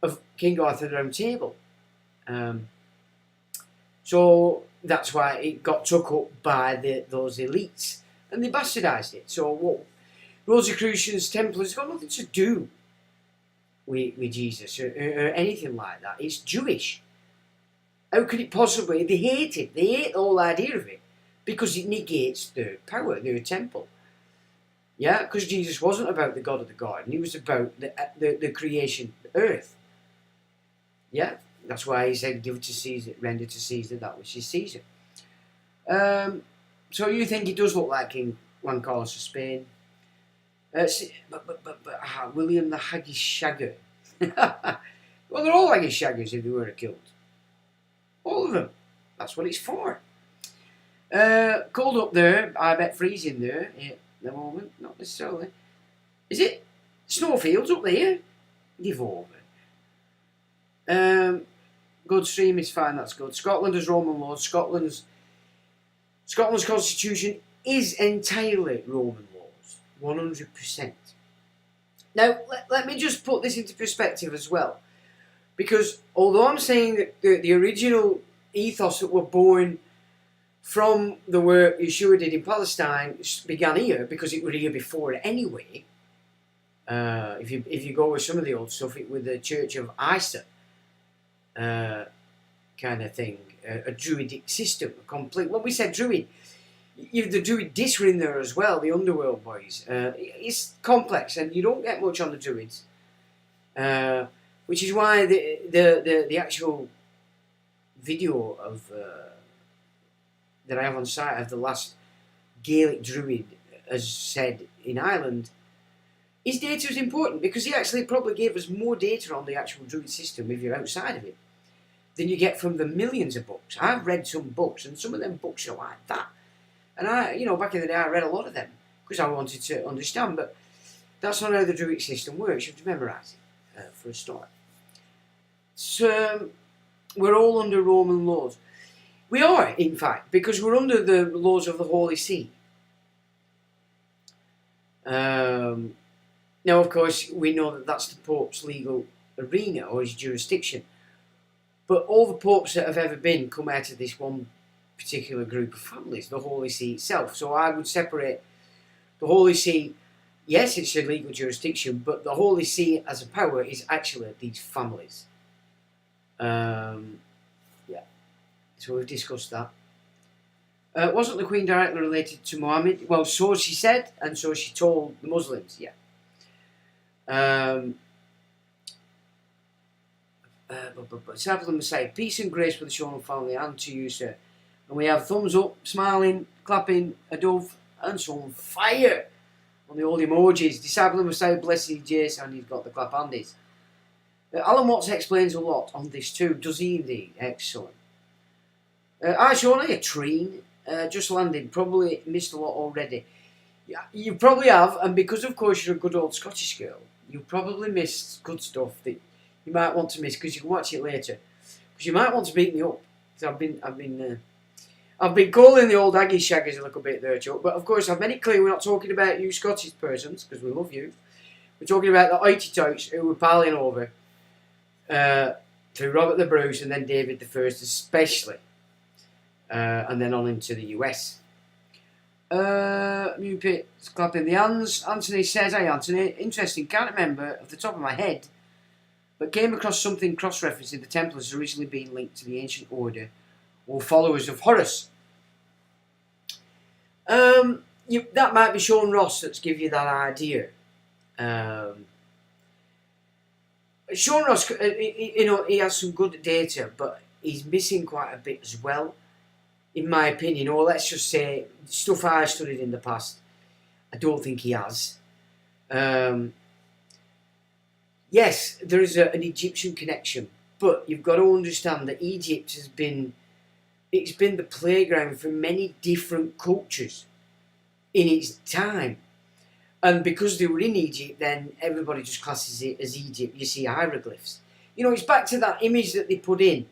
[SPEAKER 1] of King Arthur the Round Table. So that's why it got took up by those elites, and they bastardized it. So what Rosicrucians, Templars, got nothing to do with Jesus or anything like that. It's Jewish. How could it possibly? They hate it. They hate the whole idea of it because it negates their power, their temple. Yeah, because Jesus wasn't about the God of the garden. He was about the creation, the earth. Yeah, that's why he said, "Give it to Caesar, render to Caesar that which is Caesar." So you think he does look like King Juan Carlos of Spain? But William the Haggis Shagger. Well, they're all Haggis Shaggers if they were killed. All of them. That's what it's for. Cold up there. I bet freezing there at the moment. Not necessarily. Is it? Snowfields up there. Give over. Good stream is fine. That's good. Scotland is Roman laws. Scotland's constitution is entirely Roman laws. 100%. Now, let me just put this into perspective as well. Because although I'm saying that the original ethos that were born from the work Yeshua did in Palestine began here, because it was here before anyway. If you go with some of the old stuff, it was the Church of Isa kind of thing, a druidic system, a complete. When we said druid, the druidists were in there as well, the underworld boys. It's complex, and you don't get much on the druids. Which is why the actual video of that I have on site of the last Gaelic druid, as said in Ireland, his data is important, because he actually probably gave us more data on the actual druid system if you're outside of it than you get from the millions of books. I've read some books, and some of them books are like that. And back in the day, I read a lot of them because I wanted to understand. But that's not how the druid system works. You have to memorise it for a start. So we're all under Roman laws. We are, in fact, because we're under the laws of the Holy See. Now, of course, we know that that's the Pope's legal arena, or his jurisdiction. But all the popes that have ever been come out of this one particular group of families, the Holy See itself. So I would separate the Holy See. Yes, it's a legal jurisdiction, but the Holy See as a power is actually these families. Yeah, so we've discussed that. Wasn't the Queen directly related to Muhammad? Well, so she said, and so she told the Muslims, yeah. Disciple of the Messiah, peace and grace for the Sean family and to you, sir. And we have thumbs up, smiling, clapping, a dove, and some fire. on the old emojis. Disciple of Messiah, blessed Jason, and he's got the clap handies. Alan Watts explains a lot on this too. Does he indeed? Excellent. Shortly, a train just landed. Probably missed a lot already. Yeah, you probably have, and because of course you're a good old Scottish girl, you probably missed good stuff that you might want to miss because you can watch it later. Because you might want to beat me up. Because I've been calling the old Aggie shaggers a little bit there, Chuck. But of course, I've made it clear we're not talking about you Scottish persons because we love you. We're talking about the hoity toits who were piling over through Robert the Bruce and then David the First, especially, and then on into the US. Mupit's clapping the hands. Anthony says, "Hey Anthony, interesting. Can't remember off the top of my head, but came across something cross-referencing the Templars originally being linked to the ancient order or followers of Horus." That might be Sean Ross that's give you that idea. Sean Ross, he has some good data, but he's missing quite a bit as well, in my opinion. Or let's just say, stuff I studied in the past, I don't think he has. Yes, there is an Egyptian connection, but you've got to understand that Egypt has been the playground for many different cultures in its time. And because they were in Egypt, then everybody just classes it as Egypt. You see hieroglyphs. It's back to that image that they put in,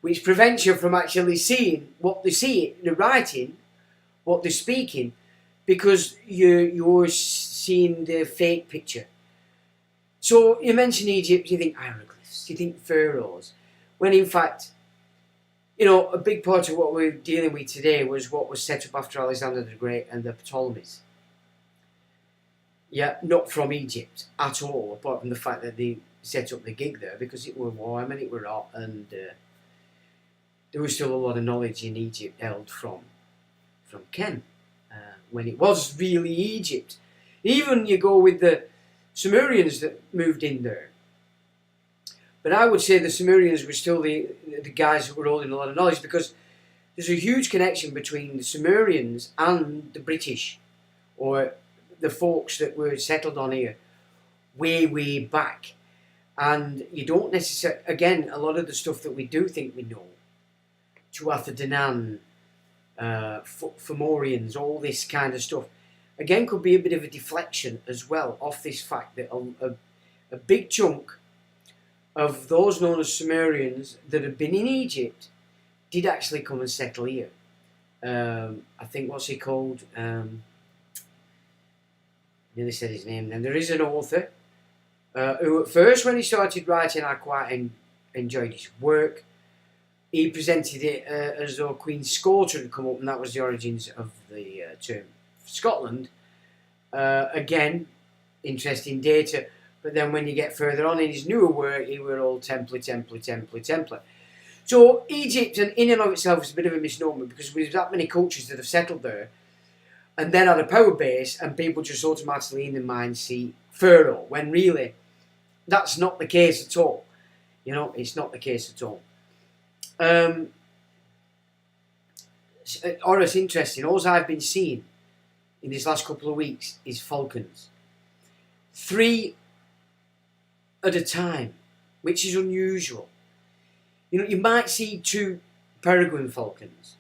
[SPEAKER 1] which prevents you from actually seeing what they see, they're writing, what they're speaking, because you're seeing the fake picture. So you mention Egypt, you think hieroglyphs, you think pharaohs, when in fact, a big part of what we're dealing with today was what was set up after Alexander the Great and the Ptolemies. Yeah, not from Egypt at all, apart from the fact that they set up the gig there because it were warm and it were hot, and there was still a lot of knowledge in Egypt held from Ken, when it was really Egypt. Even you go with the Sumerians that moved in there. But I would say the Sumerians were still the guys that were holding a lot of knowledge, because there's a huge connection between the Sumerians and the British, or the folks that were settled on here way back. And you don't necessarily, again, a lot of the stuff that we do think we know, Tuatha De Danann, Fomorians, all this kind of stuff, again, could be a bit of a deflection as well off this fact that a big chunk of those known as Sumerians that have been in Egypt did actually come and settle here. I think, what's he called? Nearly said his name then. There is an author who at first, when he started writing, I quite enjoyed his work. He presented it as though Queen Scotia had come up, and that was the origins of the term Scotland. Again, interesting data, but then when you get further on in his newer work, he were all Templar. So Egypt, in and of itself, is a bit of a misnomer, because there's that many cultures that have settled there and then had a power base, and people just automatically in their mind see Pharaoh, when really that's not the case at all. It's not the case at all. Horus, interesting. All I've been seeing in these last couple of weeks is falcons. 3 at a time, which is unusual. You might see 2 peregrine falcons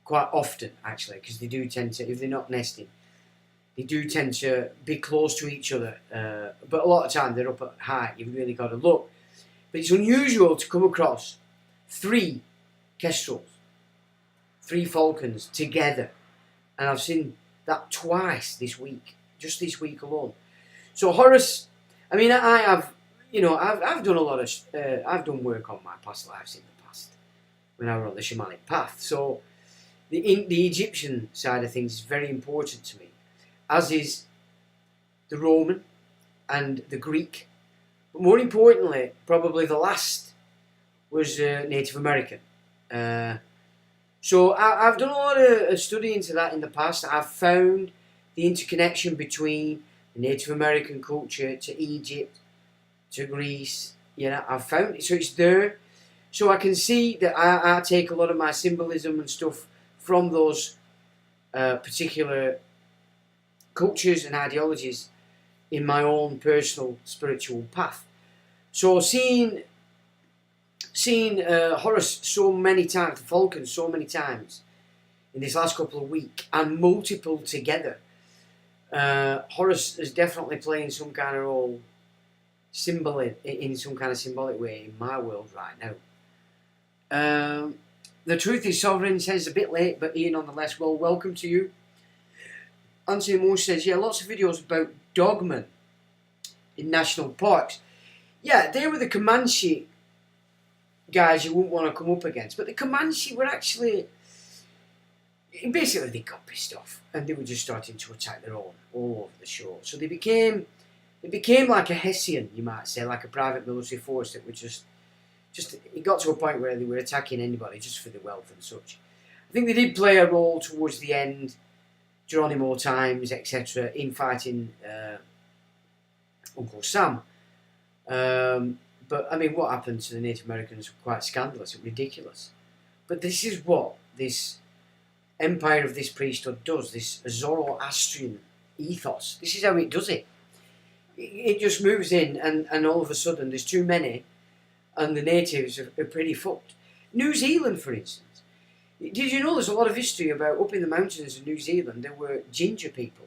[SPEAKER 1] quite often, actually, because they do tend to, if they're not nesting, they do tend to be close to each other. But a lot of time they're up at height. You've really got to look. But it's unusual to come across 3 kestrels, 3 falcons together, and I've seen that twice this week, just this week alone. So Horus, I mean, I have, I've done a lot of, I've done work on my past lives in the past when I were on the shamanic path. So the Egyptian side of things is very important to me, as is the Roman and the Greek. But more importantly, probably the last was Native American. So I've done a lot of study into that in the past. I've found the interconnection between the Native American culture to Egypt, to Greece. I've found it. So it's there. So I can see that I take a lot of my symbolism and stuff from those particular cultures and ideologies in my own personal spiritual path. So seeing Horace so many times, the Falcon so many times in this last couple of weeks, and multiple together, Horace is definitely playing some kind of role, in some kind of symbolic way in my world right now. The Truth is Sovereign says, a bit late, but Ian nonetheless, well, welcome to you. Anthony Moore says, yeah, lots of videos about dogmen in national parks. Yeah, they were the Comanche guys you wouldn't want to come up against, but the Comanche were actually, basically they got pissed off and they were just starting to attack their own all over the shore. So they became like a Hessian, you might say, like a private military force that were just it got to a point where they were attacking anybody just for the wealth and such. I think they did play a role towards the end, Geronimo times, etc., in fighting Uncle Sam. But I mean, what happened to the Native Americans was quite scandalous and ridiculous. But this is what this empire of this priesthood does, this Zoroastrian ethos. This is how it does it. It just moves in, and all of a sudden there's too many, and the natives are pretty fucked. New Zealand, for instance. Did you know there's a lot of history about up in the mountains of New Zealand there were ginger people?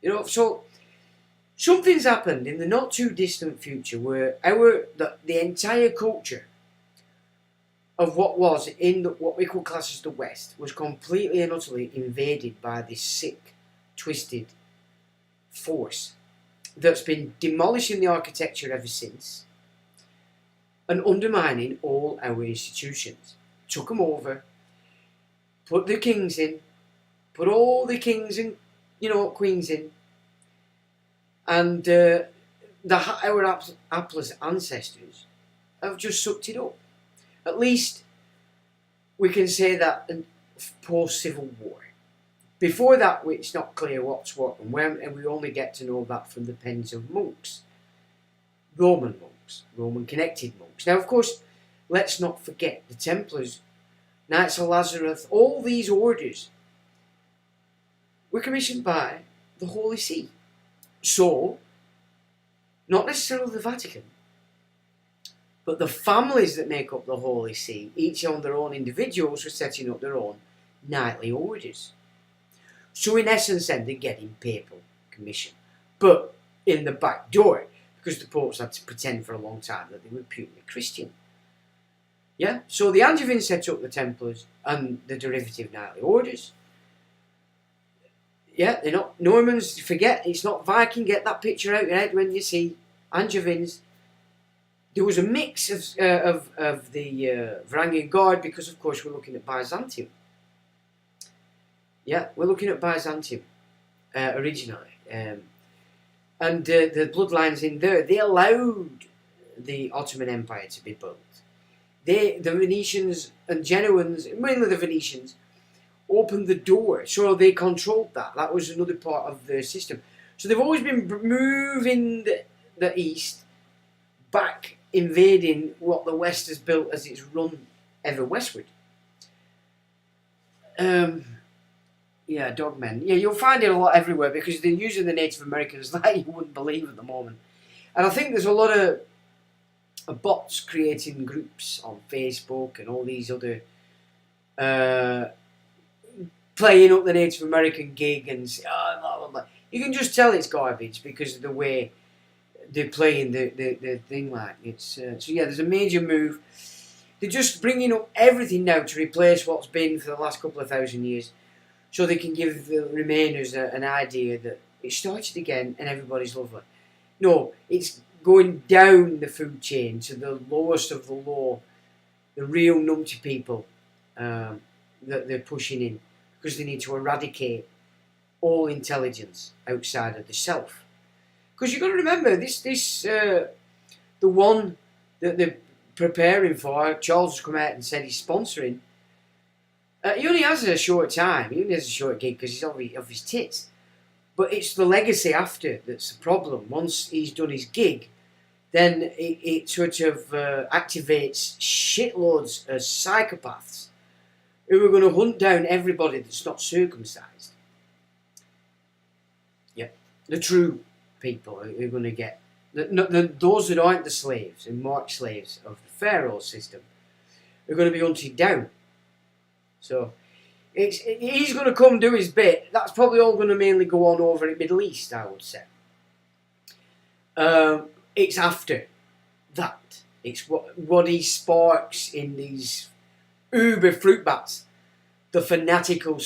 [SPEAKER 1] You know, so something's happened in the not too distant future where the entire culture of what was in what we could class as the West was completely and utterly invaded by this sick, twisted force that's been demolishing the architecture ever since and undermining all our institutions. Took them over, put the kings in, put all the kings and queens in, and our hapless ancestors have just sucked it up. At least we can say that post-Civil War. Before that, it's not clear what's what and when, and we only get to know that from the pens of monks. Roman connected monks. Now, of course, let's not forget the Templars, Knights of Lazarus, all these orders were commissioned by the Holy See. So, not necessarily the Vatican, but the families that make up the Holy See, each on their own individuals, were setting up their own knightly orders. So in essence then, they're getting papal commission. But in the back door, because the popes had to pretend for a long time that they were purely Christian. Yeah, so the Angevins set up the Templars and the derivative knightly orders. Yeah, they're not Normans, forget, it's not Viking, get that picture out your head when you see Angevins. There was a mix of the Varangian Guard because, of course, we're looking at Byzantium. Yeah, we're looking at Byzantium originally. And the bloodlines in there, they allowed the Ottoman Empire to be built. The Venetians and Genoans, mainly the Venetians, opened the door, so they controlled that. That was another part of the system. So they've always been moving the East back, invading what the West has built as it's run ever westward. Yeah, dogmen. Yeah, you'll find it a lot everywhere because they're using the Native Americans like you wouldn't believe at the moment. And I think there's a lot of bots creating groups on Facebook and all these other playing up the Native American gig and say, oh, blah, blah, blah. You can just tell it's garbage because of the way they're playing the thing like it's. So yeah, there's a major move. They're just bringing up everything now to replace what's been for the last couple of thousand years, so they can give the Remainers an idea that it started again and everybody's lovely. No, it's going down the food chain to the lowest of the low, the real numpty people that they're pushing in because they need to eradicate all intelligence outside of the self. Because you've got to remember, the one that they're preparing for, Charles has come out and said he's sponsoring. He only has a short time, he only has a short gig because he's of his tits. But it's the legacy after that's the problem. Once he's done his gig, then it sort of activates shitloads of psychopaths who are going to hunt down everybody that's not circumcised. the true people who are going to get, those that aren't the slaves and marked slaves of the Pharaoh system, are going to be hunted down. So he's going to come do his bit. That's probably all going to mainly go on over in the Middle East, I would say. It's after that. It's what he sparks in these uber fruit bats, the fanatical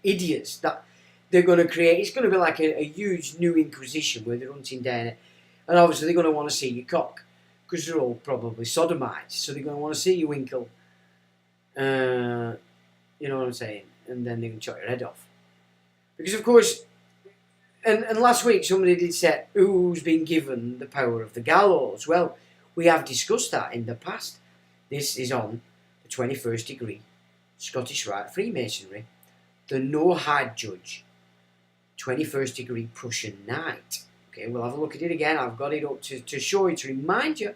[SPEAKER 1] idiots that they're going to create. It's going to be like a huge new inquisition where they're hunting down it. And obviously they're going to want to see your cock, because they're all probably sodomites. So they're going to want to see your winkle. You know what I'm saying? And then they can chop your head off. Because of course, and last week somebody did say, who's been given the power of the gallows? Well, we have discussed that in the past. This is on the 21st degree, Scottish Rite Freemasonry, the no-hide judge, 21st degree Prussian Knight. Okay, we'll have a look at it again. I've got it up to show you, to remind you.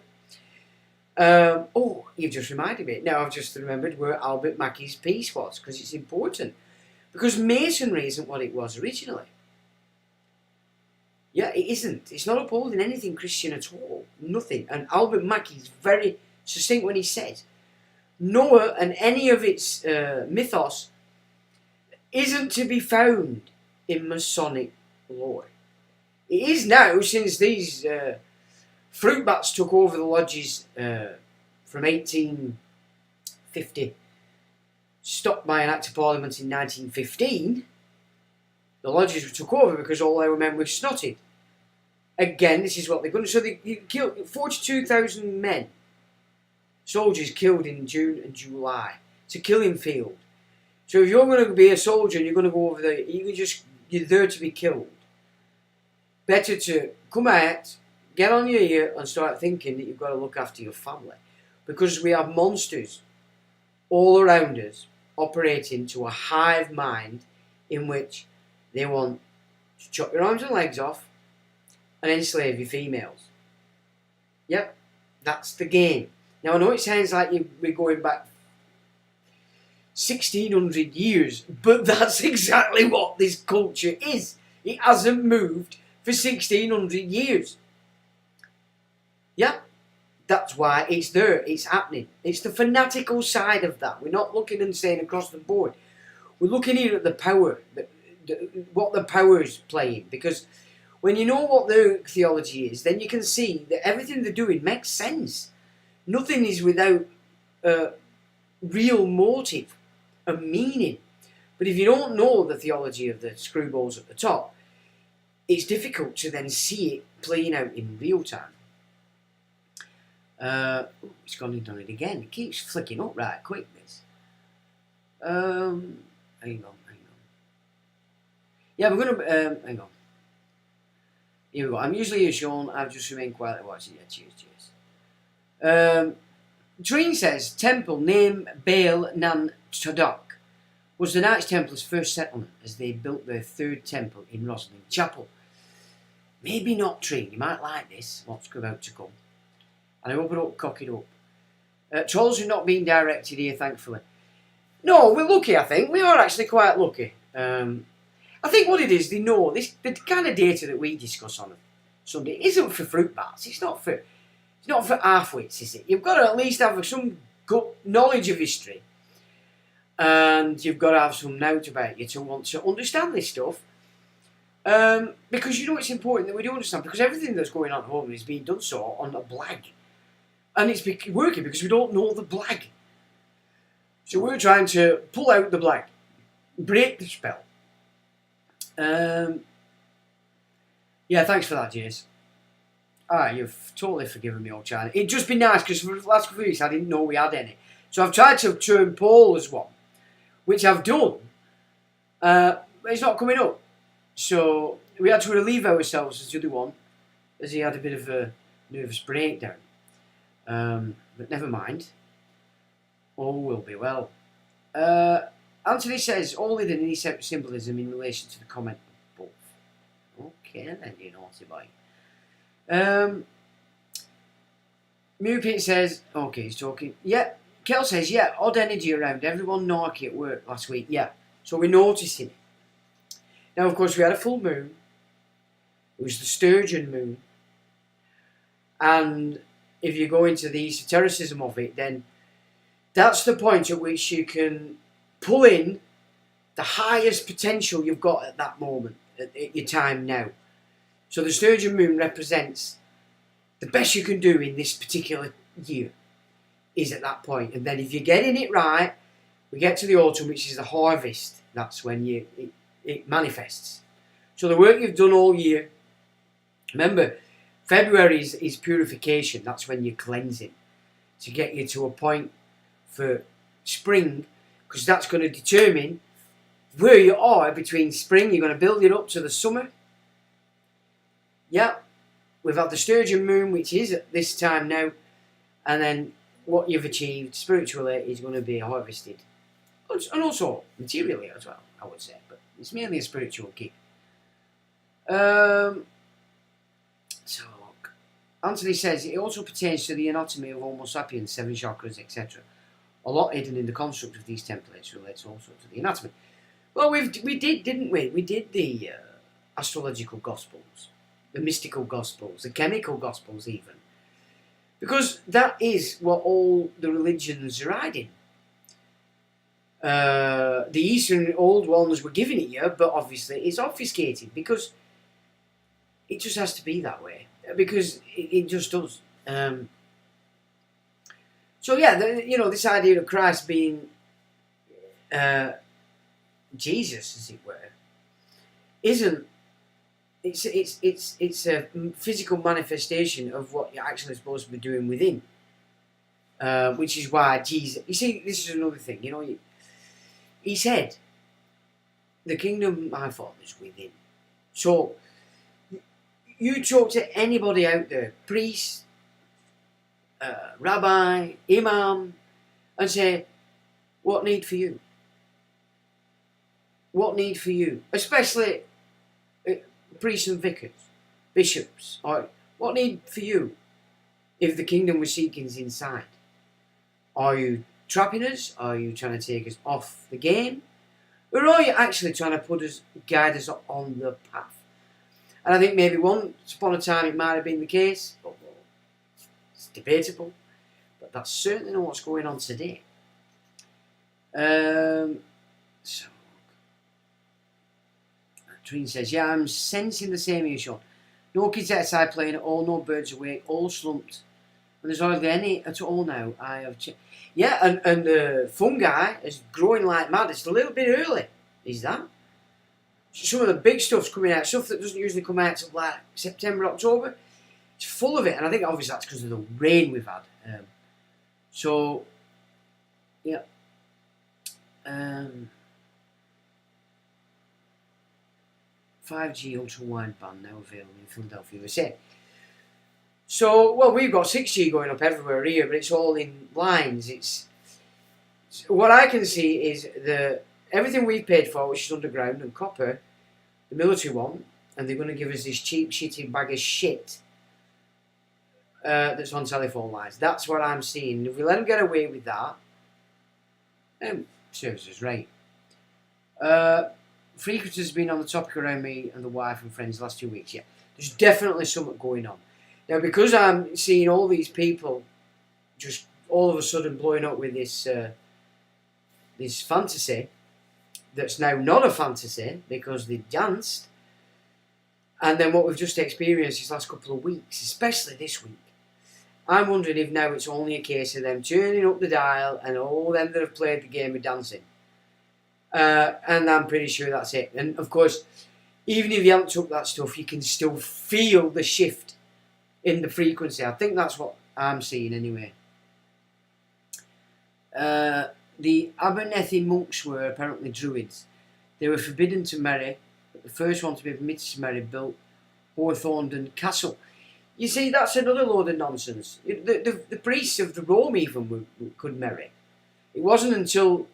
[SPEAKER 1] Oh, you've just reminded me. Now I've just remembered where Albert Mackey's piece was, because it's important. Because Masonry isn't what it was originally. Yeah, it isn't. It's not upholding anything Christian at all. Nothing. And Albert Mackey is very succinct when he says, Noah and any of its mythos isn't to be found in Masonic lore. It is now, since these fruit bats took over the lodges from 1850, stopped by an Act of Parliament in 1915. The lodges took over because all their men were snotted. Again, this is what they're going to... So they killed 42,000 men, soldiers killed in June and July. It's a killing field. So if you're going to be a soldier and you're going to go over there, you're there to be killed. Better to come out, get on your ear and start thinking that you've got to look after your family. Because we have monsters all around us operating to a hive mind in which they want to chop your arms and legs off and enslave your females. Yep, that's the game. Now I know it sounds like we're going back 1600 years, but that's exactly what this culture is. It hasn't moved for 1600 years. Yeah, that's why it's there, it's happening. It's the fanatical side of that. We're not looking and saying across the board. We're looking here at the power, what the power is playing. Because when you know what their theology is, then you can see that everything they're doing makes sense. Nothing is without real motive and meaning. But if you don't know the theology of the screwballs at the top, it's difficult to then see it playing out in real time. It's gone and done it again. It keeps flicking up right quick, this. Hang on. Yeah, we're going to... hang on. Here we go. I'm usually here, Sean. I've just remained quietly watching. Yeah, cheers. Treen says, Temple name Baal Nan Tadok was the Knights Templar's first settlement as they built their third temple in Rosalind Chapel. Maybe not, Treen. You might like this, what's about to come. And I hope I don't cock it up. Trolls are not being directed here, thankfully. No, we're lucky, I think. We are actually quite lucky. I think what it is, they know this, the kind of data that we discuss on Sunday isn't for fruit bats. It's not for half-wits, is it? You've got to at least have some good knowledge of history. And you've got to have some knowledge about you to want to understand this stuff. Because you know it's important that we do understand, because everything that's going on at home is being done so on a blag. And it's working because we don't know the blag. So we're trying to pull out the blag, break the spell. Yeah, thanks for that, Jace. You've totally forgiven me, old China. It'd just be nice, because for the last couple of weeks I didn't know we had any. So I've tried to turn Paul as one, which I've done, but it's not coming up. So we had to relieve ourselves as the other one, as he had a bit of a nervous breakdown. But never mind. All will be well. Anthony says, all hidden any symbolism in relation to the comment above. Okay then, you naughty boy. Mupit says, okay, he's talking. Yeah, Kel says, yeah, odd energy around. Everyone narky at work last week. Yeah, so we're noticing it. Now, of course, we had a full moon. It was the sturgeon moon. And if you go into the esotericism of it, then that's the point at which you can pull in the highest potential you've got at that moment, at your time now. So the sturgeon moon represents the best you can do in this particular year is at that point. And then if you're getting it right, we get to the autumn, which is the harvest. That's when it manifests. So the work you've done all year, remember, February is purification. That's when you're cleansing to get you to a point for spring, because that's going to determine where you are between spring. You're going to build it up to the summer. Yeah, we've had the sturgeon moon, which is at this time now, and then what you've achieved spiritually is going to be harvested, and also materially as well, I would say, but it's mainly a spiritual kick. So Anthony says it also pertains to the anatomy of Homo sapiens, 7 chakras, etc. A lot hidden in the construct of these templates relates also to the anatomy. Well, we did, didn't we? We did the astrological gospels, the mystical gospels, the chemical gospels even. Because that is what all the religions are hiding. The Eastern old ones were giving it you, but obviously it's obfuscated because it just has to be that way. Because it just does. So yeah, this idea of Christ being Jesus, as it were, isn't. It's a physical manifestation of what you're actually supposed to be doing within, which is why Jesus. You see, this is another thing. He said, "The kingdom of my Father is within." So you talk to anybody out there, priest, rabbi, imam, and say, "What need for you? What need for you?" Especially priests and vicars, bishops, or what need for you if the kingdom we're seeking is inside? Are you trapping us? Are you trying to take us off the game? Or are you actually trying to guide us on the path? And I think maybe once upon a time it might have been the case, but it's debatable. But that's certainly not what's going on today. So Treen says, yeah, I'm sensing the same here, Sean. No kids outside playing at all, no birds awake, all slumped. And there's hardly any at all now. I have yeah, and the fungi is growing like mad. It's a little bit early, is that? Some of the big stuff's coming out, stuff that doesn't usually come out until like September, October. It's full of it, and I think obviously that's because of the rain we've had. So, yeah. 5G ultra wideband now available in Philadelphia, USA. So, well, we've got 6G going up everywhere here, but it's all in lines. It's what I can see is everything we've paid for, which is underground and copper, the military one, and they're going to give us this cheap, shitty bag of shit that's on telephone lines. That's what I'm seeing. If we let them get away with that, serves us right. Frequency has been on the topic around me and the wife and friends the last 2 weeks. Yeah, there's definitely something going on. Now, because I'm seeing all these people just all of a sudden blowing up with this fantasy that's now not a fantasy because they danced, and then what we've just experienced these last couple of weeks, especially this week, I'm wondering if now it's only a case of them turning up the dial and all them that have played the game of dancing. And I'm pretty sure that's it. And of course, even if you haven't took that stuff, you can still feel the shift in the frequency. I think that's what I'm seeing anyway. The Abernethy monks were apparently druids. They were forbidden to marry, but the first one to be permitted to marry built Hawthornden Castle. You see, that's another load of nonsense. The priests of the Rome even could marry. It wasn't until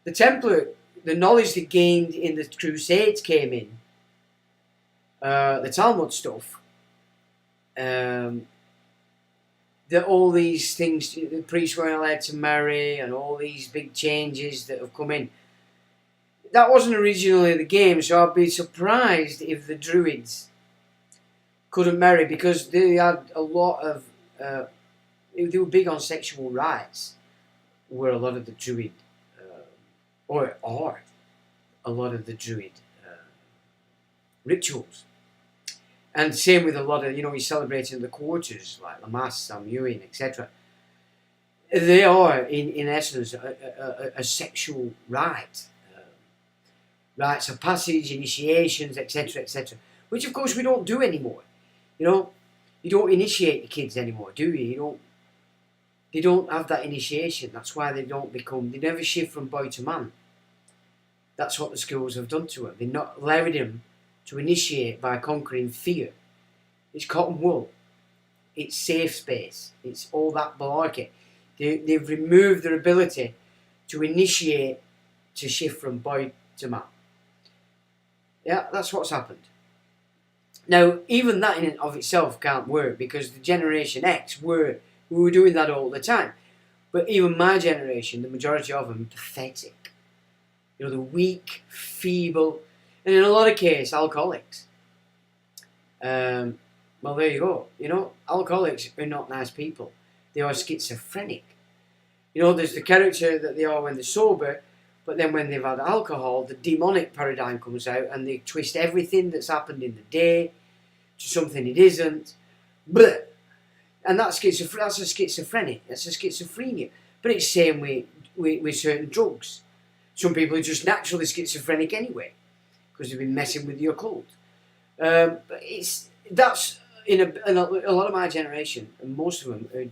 [SPEAKER 1] the Templar, the knowledge they gained in the Crusades came in, the Talmud stuff, that all these things, the priests weren't allowed to marry, and all these big changes that have come in. That wasn't originally the game, so I'd be surprised if the Druids couldn't marry because they had a lot of, they were big on sexual rights, were a lot of the Druid, or are a lot of the Druid rituals. And same with a lot of, you celebrating the quarters, like the Mass, Samhain, etc. They are, in essence, a sexual rite. Rites of passage, initiations, etc., etc. Which, of course, we don't do anymore. You don't initiate the kids anymore, do you? They don't have that initiation. That's why they never shift from boy to man. That's what the schools have done to them. They're not allowing them to initiate by conquering fear. It's cotton wool. It's safe space. It's all that malarkey. They've removed their ability to initiate, to shift from boy to man. Yeah, that's what's happened. Now, even that in and of itself can't work because the Generation X we were doing that all the time. But even my generation, the majority of them, pathetic. They're weak, feeble, and in a lot of cases, alcoholics. Well, there you go. Alcoholics are not nice people. They are schizophrenic. There's the character that they are when they're sober, but then when they've had alcohol, the demonic paradigm comes out and they twist everything that's happened in the day to something it isn't. But and that's a schizophrenic. That's a schizophrenia. But it's the same with certain drugs. Some people are just naturally schizophrenic anyway because they've been messing with the occult. But that's in a lot of my generation, and most of them are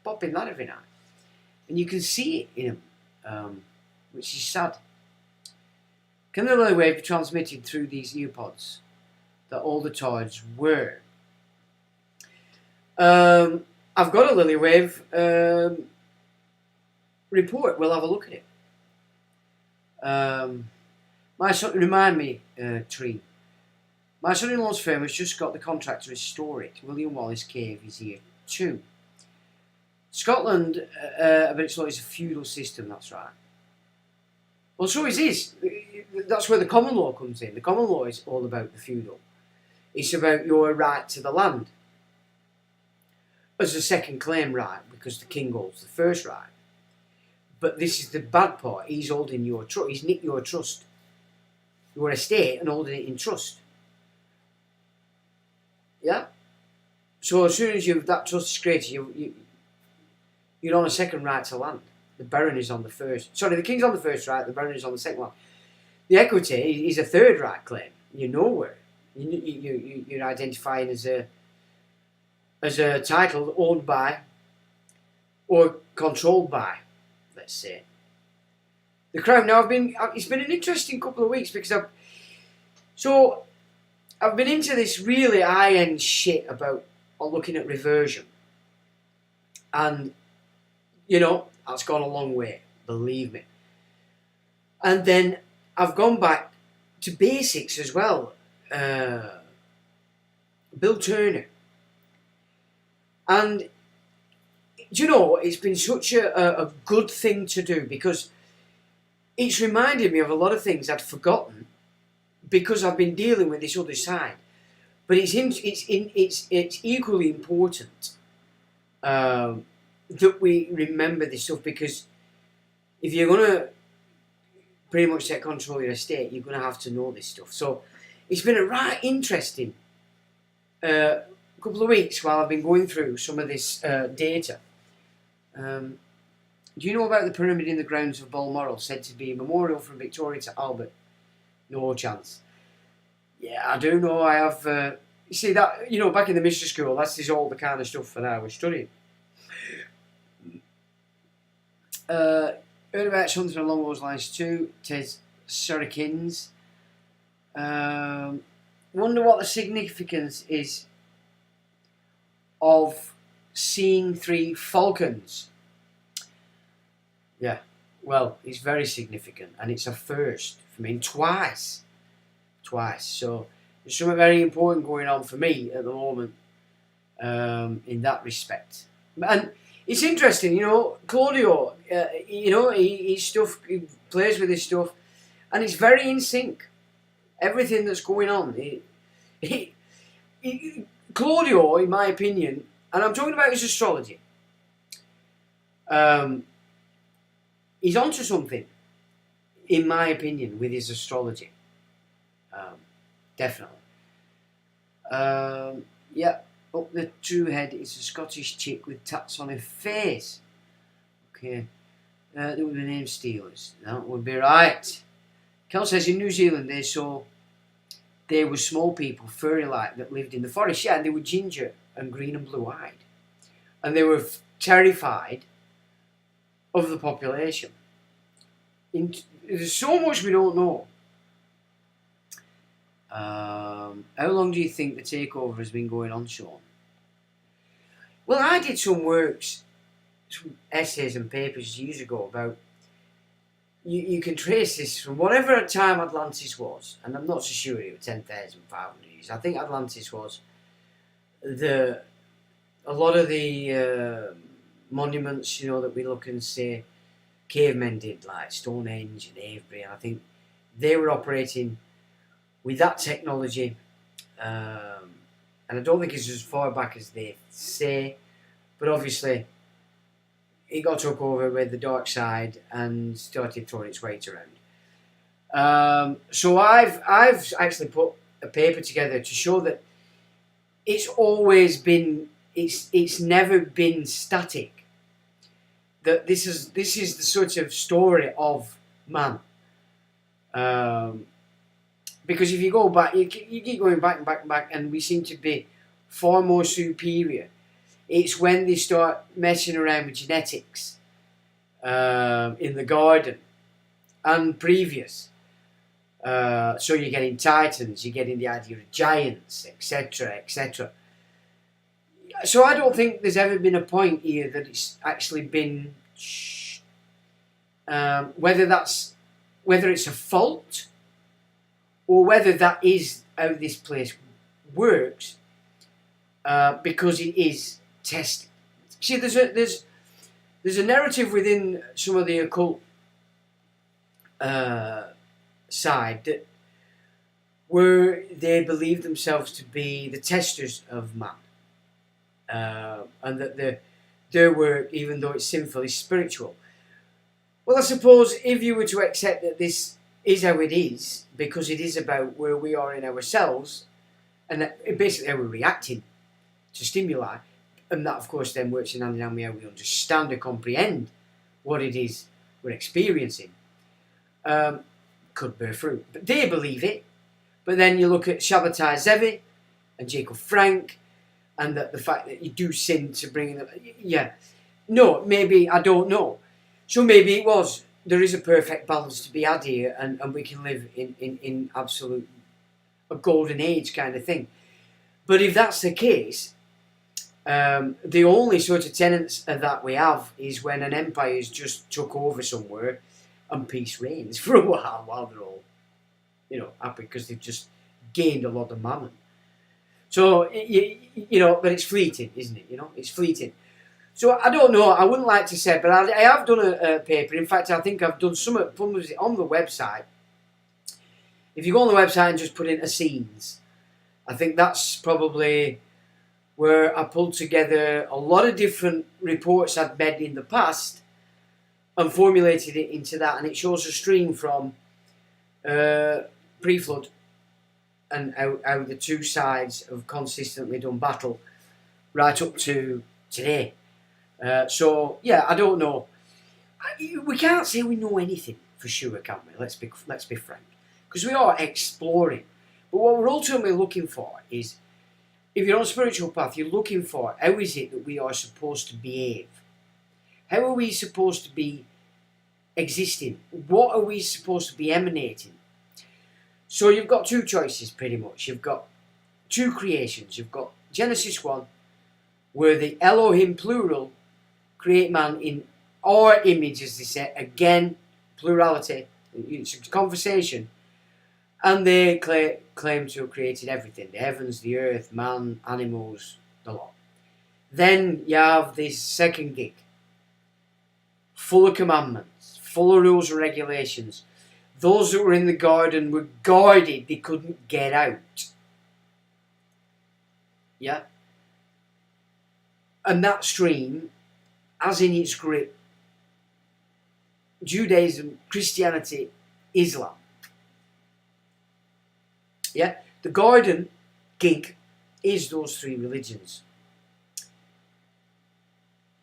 [SPEAKER 1] popping that every night, and you can see it in them, which is sad. Can the lily wave be transmitted through these earpods that all the toads were? I've got a lily wave report. We'll have a look at it. My son, remind me, Tree. My son-in-law's firm has just got the contract to restore it. William Wallace Cave is here too. Scotland, but it's a feudal system, that's right. Well, so it is. That's where the common law comes in. The common law is all about the feudal. It's about your right to the land. As a second claim right, because the king holds the first right. But this is the bad part. He's holding your trust. He's nicked your trust. Your estate and holding it in trust. Yeah? So as soon as that trust is created, you're on a second right to land. The Baron is on the first. Sorry, the King's on the first right, the Baron is on the second one. The equity is a third right claim. You're nowhere. You're identifying as a title owned by or controlled by, let's say. The Crown. Now, it's been an interesting couple of weeks because I've been into this really high-end shit about looking at reversion. And, that's gone a long way, believe me. And then I've gone back to basics as well. Bill Turner. And, it's been such a good thing to do because it's reminded me of a lot of things I'd forgotten because I've been dealing with this other side. But it's equally important that we remember this stuff, because if you're going to pretty much take control of your estate, you're going to have to know this stuff. So it's been a right interesting couple of weeks while I've been going through some of this data. Do you know about the pyramid in the grounds of Balmoral, said to be a memorial from Victoria to Albert? No chance. Yeah, I do know. I have. You see that, back in the mystery school, that's all the kind of stuff that I was studying. Heard about something along those lines too. Tes Surrikins. Wonder what the significance is of seeing 3 falcons. Yeah, well, it's very significant, and it's a first for me, twice. So there's something very important going on for me at the moment in that respect. And it's interesting, Claudio, he plays with his stuff, and it's very in sync. Everything that's going on. Claudio, in my opinion, and I'm talking about his astrology, he's onto something, in my opinion, with his astrology. Definitely. Yeah, up the true head is a Scottish chick with tats on her face. Okay. That would be name stealers. That would be right. Cal says in New Zealand they were small people, furry-like, that lived in the forest. Yeah, and they were ginger and green and blue-eyed. And they were terrified of the population. There's so much we don't know. How long do you think the takeover has been going on, Sean? Well, I did some works, some essays and papers years ago about you can trace this from whatever time Atlantis was, and I'm not so sure it was 10,500 years. I think Atlantis was a lot of the monuments, that we look and say cavemen did, like Stonehenge and Avebury, and I think they were operating with that technology, and I don't think it's as far back as they say, but obviously it got took over with the dark side and started throwing its weight around. So I've actually put a paper together to show that it's always been, it's never been static. That this is the sort of story of man. Because if you go back, you keep going back and back and back, and we seem to be far more superior. It's when they start messing around with genetics in the garden and previous. So you're getting titans, you're getting the idea of giants, etc., etc. So I don't think there's ever been a point here that it's actually been whether it's a fault or whether that is how this place works, because it is tested. See, there's a narrative within some of the occult side that where they believe themselves to be the testers of man, and that their work, even though it's sinful, is spiritual. Well, I suppose if you were to accept that this is how it is, because it is about where we are in ourselves, and that basically how we're reacting to stimuli, and that of course then works in hand in hand with how we understand or comprehend what it is we're experiencing, could bear fruit. But they believe it. But then you look at Shabbatai Zevi and Jacob Frank, and the fact that you do sin to bring them. Yeah, no, maybe, I don't know. So maybe it was. There is a perfect balance to be had here, and we can live in absolute a golden age kind of thing. But if that's the case, the only sort of tenets of that we have is when an empire's just took over somewhere and peace reigns for a while they're all, happy because they've just gained a lot of mammon. So, but it's fleeting, isn't it? It's fleeting. So I don't know, I wouldn't like to say, but I have done a paper. In fact, I think I've done some on the website. If you go on the website and just put in Essenes, I think that's probably where I pulled together a lot of different reports I'd made in the past and formulated it into that. And it shows a stream from pre-flood and how the two sides have consistently done battle right up to today. So yeah, I don't know. We can't say we know anything for sure, can we? Let's be frank, because we are exploring. But what we're ultimately looking for is, if you're on a spiritual path, you're looking for how is it that we are supposed to behave? How are we supposed to be existing? What are we supposed to be emanating? So you've got two choices pretty much. You've got two creations. You've got Genesis 1, where the Elohim plural create man in our image, as they say, again, plurality, it's a conversation, and they claim to have created everything, the heavens, the earth, man, animals, the lot. Then you have this second gig, full of commandments, full of rules and regulations. Those that were in the garden were guarded, they couldn't get out. Yeah? And that stream has in its grip Judaism, Christianity, Islam. Yeah? The garden gig is those three religions.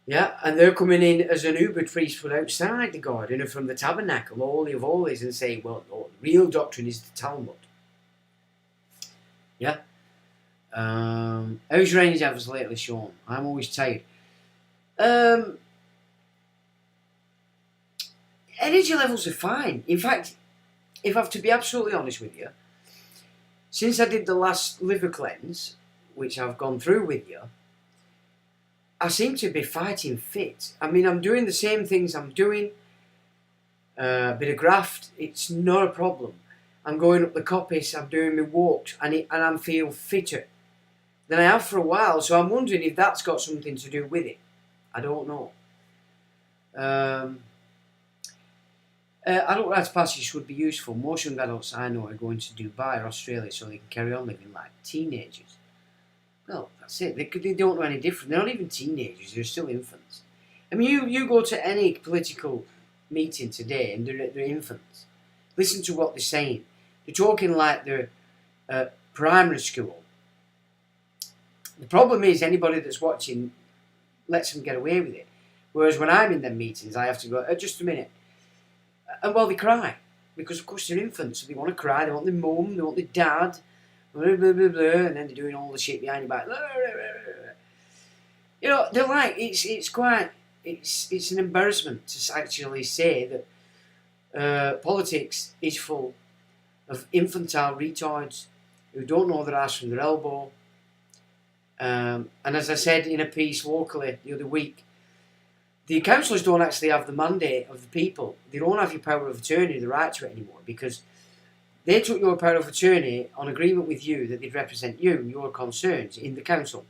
[SPEAKER 1] Yeah, and they're coming in as an uber priesthood outside the garden and from the tabernacle, the Holy of Holies, and saying, well, no, the real doctrine is the Talmud. Yeah? How's your energy levels lately, Sean? I'm always tired. Energy levels are fine. In fact, if I have to be absolutely honest with you, since I did the last liver cleanse, which I've gone through with you, I seem to be fighting fit. I mean, I'm doing the same things I'm doing. A bit of graft, it's not a problem. I'm going up the coppice, I'm doing my walks, and I feel fitter than I have for a while. So I'm wondering if that's got something to do with it. I don't know. Adult rites passage would be useful. Most young adults I know are going to Dubai or Australia so they can carry on living like teenagers. Well, that's it. They don't know any different. They're not even teenagers. They're still infants. I mean, you go to any political meeting today and they're infants. Listen to what they're saying. They're talking like they're primary school. The problem is anybody that's watching lets them get away with it. Whereas when I'm in them meetings, I have to go, just a minute. And well, they cry. Because, of course, they're infants. So they want to cry. They want their mum. They want their dad. Blah, blah, blah, blah, and then they're doing all the shit behind your back. You know, they're like, it's an embarrassment to actually say that politics is full of infantile retards who don't know their ass from their elbow. And as I said in a piece locally the other week, the councillors don't actually have the mandate of the people. They don't have your power of attorney, the right to it anymore, because they took your power of attorney on agreement with you that they'd represent you, your concerns in the council.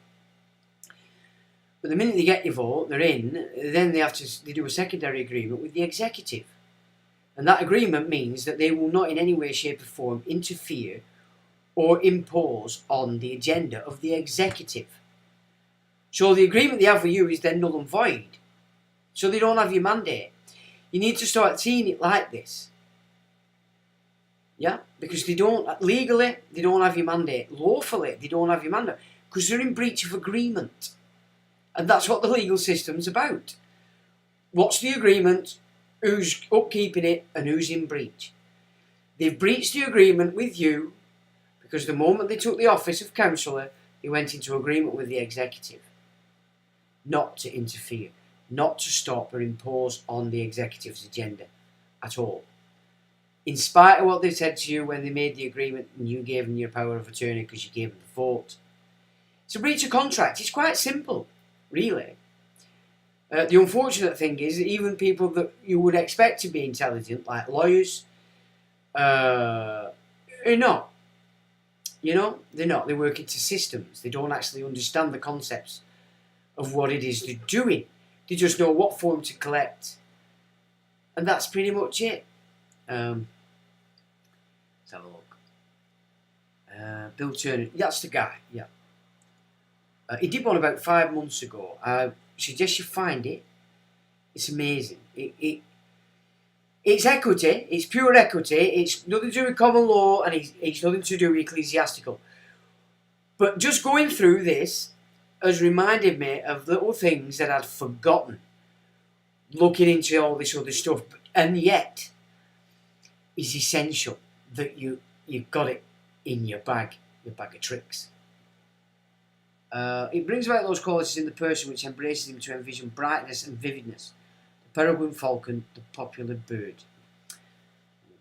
[SPEAKER 1] But the minute they get your vote, they're in, then they do a secondary agreement with the executive. And that agreement means that they will not in any way, shape or form interfere or impose on the agenda of the executive. So the agreement they have with you is then null and void. So they don't have your mandate. You need to start seeing it like this. Yeah? Because legally, they don't have your mandate. Lawfully, they don't have your mandate. Because they're in breach of agreement. And that's what the legal system's about. What's the agreement? Who's upkeeping it? And who's in breach? They've breached the agreement with you because the moment they took the office of councillor, they went into agreement with the executive. Not to interfere. Not to stop or impose on the executive's agenda at all. In spite of what they said to you when they made the agreement and you gave them your power of attorney because you gave them the vote. It's a breach of contract. It's quite simple, really. The unfortunate thing is that even people that you would expect to be intelligent, like lawyers, are not. You know, they're not. They work into systems. They don't actually understand the concepts of what it is they're doing. They just know what form to collect. And that's pretty much it. Let's have a look. Bill Turner, that's the guy, yeah. He did one about 5 months ago. I suggest you find it. It's amazing. It's equity, it's pure equity, it's nothing to do with common law, and it's nothing to do with ecclesiastical. But just going through this has reminded me of little things that I'd forgotten, looking into all this other stuff, and yet it's essential that you've got it in your bag of tricks. It brings about those qualities in the person which embraces him to envision brightness and vividness. The peregrine falcon, the popular bird.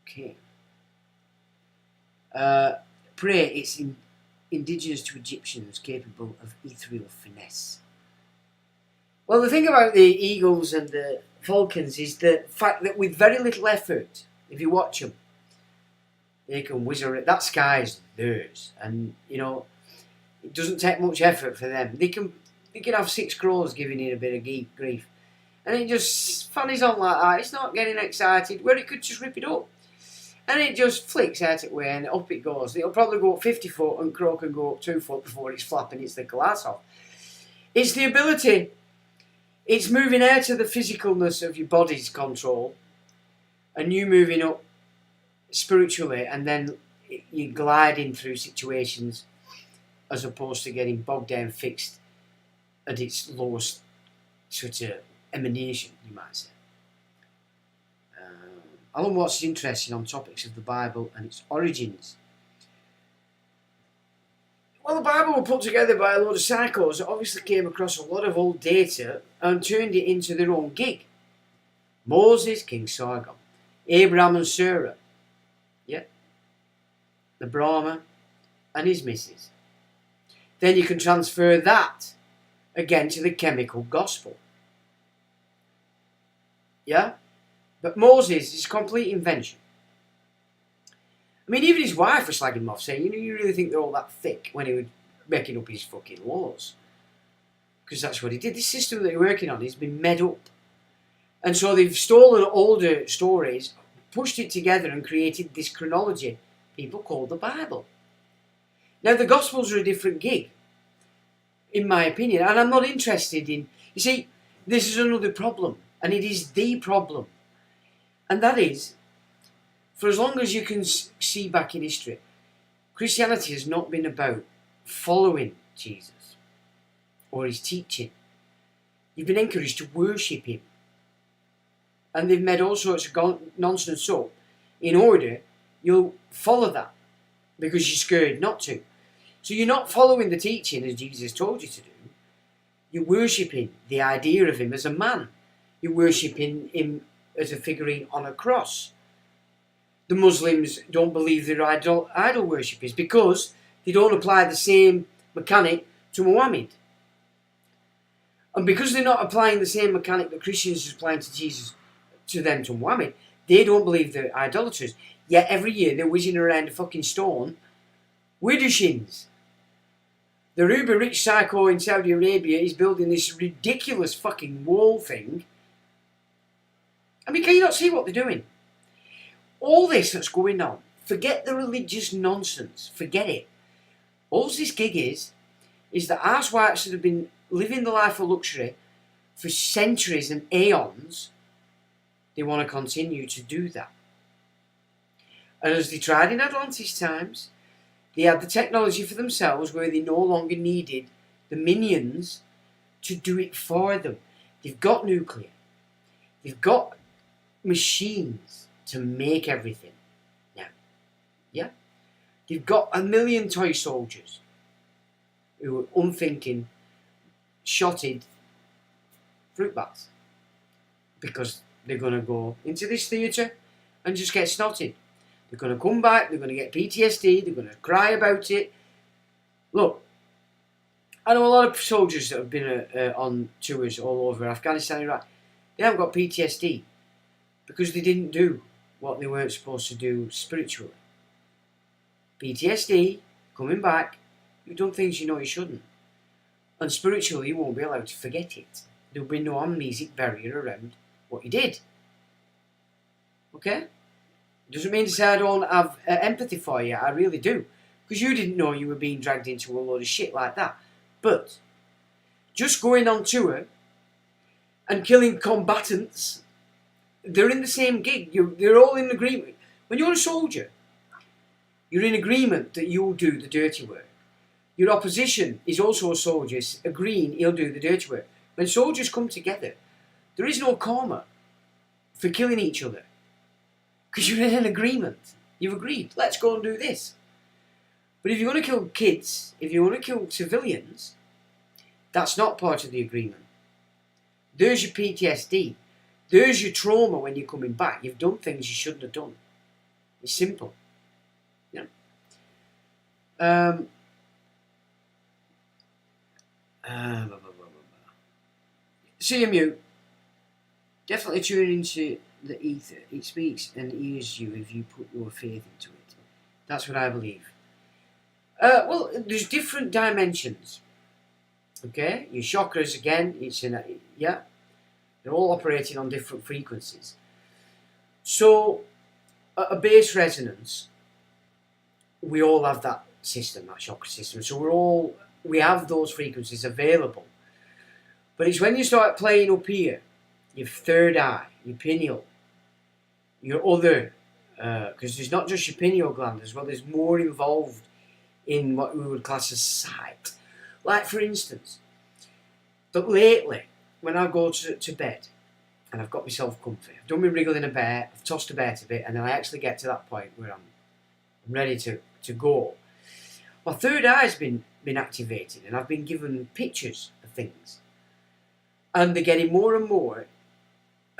[SPEAKER 1] Okay. Prey, it's indigenous to Egyptians, capable of ethereal finesse. Well, the thing about the eagles and the falcons is the fact that with very little effort, if you watch them, they can whizzer it. That sky's theirs, and you know it doesn't take much effort for them. They can have 6 crows giving it a bit of grief, and it just fannies on like that. It's not getting excited where it could just rip it up. And it just flicks out its way and up it goes. It'll probably go up 50 foot and crow can go up 2 foot before it's flapping its the glass off. It's the ability, it's moving out of the physicalness of your body's control and you moving up spiritually, and then you're gliding through situations as opposed to getting bogged down, fixed at its lowest sort of emanation, you might say. Alan Watts is interested on topics of the Bible and its origins. Well, the Bible was put together by a load of psychos that obviously came across a lot of old data and turned it into their own gig. Moses, King Sargon. Abraham and Sarah. Yeah. The Brahma and his missus. Then you can transfer that again to the chemical gospel. Yeah? But Moses is a complete invention. I mean, even his wife was slagging him off, saying, you really think they're all that thick when he was making up his fucking laws? Because that's what he did. This system that you're working on has been made up. And so they've stolen older stories, pushed it together and created this chronology people call the Bible. Now, the Gospels are a different gig, in my opinion, and I'm not interested in... You see, this is another problem, and it is the problem. And that is, for as long as you can see back in history, Christianity has not been about following Jesus or his teaching. You've been encouraged to worship him. And they've made all sorts of nonsense up in order you'll follow that because you're scared not to. So you're not following the teaching as Jesus told you to do. You're worshipping the idea of him as a man. You're worshipping him as a figurine on a cross. The Muslims don't believe they're idol worshippers because they don't apply the same mechanic to Muhammad. And because they're not applying the same mechanic that Christians are applying to Jesus, to them, to Muhammad, they don't believe they're idolaters. Yet every year they're whizzing around a fucking stone widdershins. The uber rich psycho in Saudi Arabia is building this ridiculous fucking wall thing. I mean, can you not see what they're doing? All this that's going on, forget the religious nonsense, forget it. All this gig is that arsewipes that have been living the life of luxury for centuries and aeons, they want to continue to do that. And as they tried in Atlantis times, they had the technology for themselves where they no longer needed the minions to do it for them. They've got nuclear. They've got machines to make everything now. Yeah? They've got 1 million toy soldiers who are unthinking, shotted fruit bats because they're going to go into this theatre and just get snotted. They're going to come back, they're going to get PTSD, they're going to cry about it. Look, I know a lot of soldiers that have been on tours all over Afghanistan and Iraq. They haven't got PTSD because they didn't do what they weren't supposed to do spiritually. PTSD, coming back, you've done things you know you shouldn't. And spiritually, you won't be allowed to forget it. There'll be no amnesic barrier around what you did. Okay? Doesn't mean to say I don't have empathy for you. I really do. Because you didn't know you were being dragged into a load of shit like that. But just going on tour and killing combatants, they're in the same gig. They're all in agreement. When you're a soldier, you're in agreement that you'll do the dirty work. Your opposition is also a soldier, agreeing he'll do the dirty work. When soldiers come together, there is no karma for killing each other. Because you're in an agreement. You've agreed, let's go and do this. But if you want to kill kids, if you want to kill civilians, that's not part of the agreement. There's your PTSD. There's your trauma when you're coming back. You've done things you shouldn't have done. It's simple. Yeah. CMU, definitely tune into the ether. It speaks and hears you if you put your faith into it. That's what I believe. Well, there's different dimensions. Okay, your chakras again. They're all operating on different frequencies. So, at a base resonance, we all have that system, that chakra system. So we have those frequencies available. But it's when you start playing up here, your third eye, your pineal, your other, because there's not just your pineal gland as well, there's more involved in what we would class as sight. Like for instance, but lately, when I go to bed, and I've got myself comfy, I've done my wriggle in a bed, I've tossed a bed a bit, and then I actually get to that point where I'm ready to go. My third eye's been activated, and I've been given pictures of things. And they're getting more and more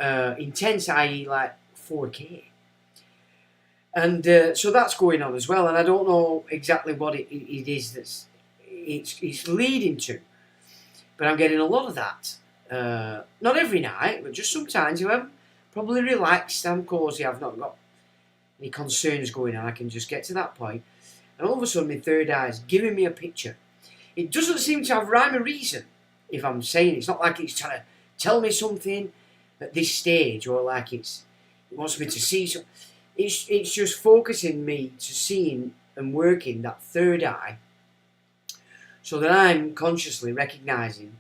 [SPEAKER 1] intense, i.e. like 4K. And so that's going on as well, and I don't know exactly what it is that's it's leading to. But I'm getting a lot of that. Not every night, but just sometimes. I'm probably relaxed, I'm cosy, I've not got any concerns going on, I can just get to that point. And all of a sudden my third eye's giving me a picture. It doesn't seem to have rhyme or reason, if I'm saying it. It's not like it's trying to tell me something at this stage, or like it wants me to see something. It's just focusing me to seeing and working that third eye, so that I'm consciously recognising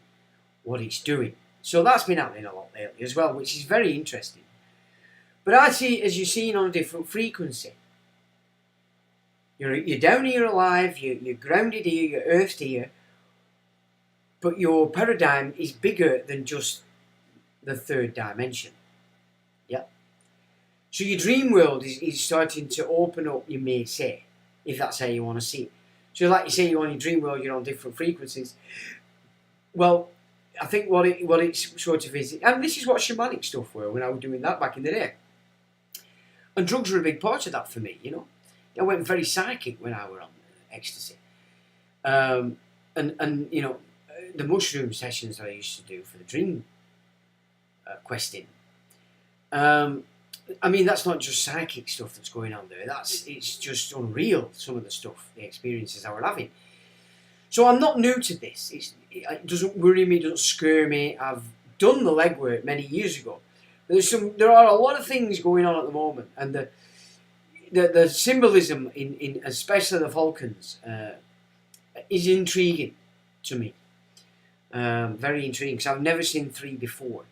[SPEAKER 1] what it's doing. So that's been happening a lot lately as well, which is very interesting. But I see it as you're seeing on a different frequency. You're down here alive, you're grounded here, you're earthed here, but your paradigm is bigger than just the third dimension. Yeah. So your dream world is starting to open up, you may say, if that's how you want to see it. So like you say, you're on your dream world, you're on different frequencies. Well, I think what it sort of is, and this is what shamanic stuff were when I was doing that back in the day. And drugs were a big part of that for me, you know. I went very psychic when I were on ecstasy. And you know, the mushroom sessions that I used to do for the dream questing. I mean, that's not just psychic stuff that's going on there. It's just unreal, some of the stuff, the experiences I were having. So I'm not new to this. It doesn't worry me, it doesn't scare me. I've done the legwork many years ago. There are a lot of things going on at the moment, and the symbolism in especially the Falcons is intriguing to me. Very intriguing, because I've never seen three before.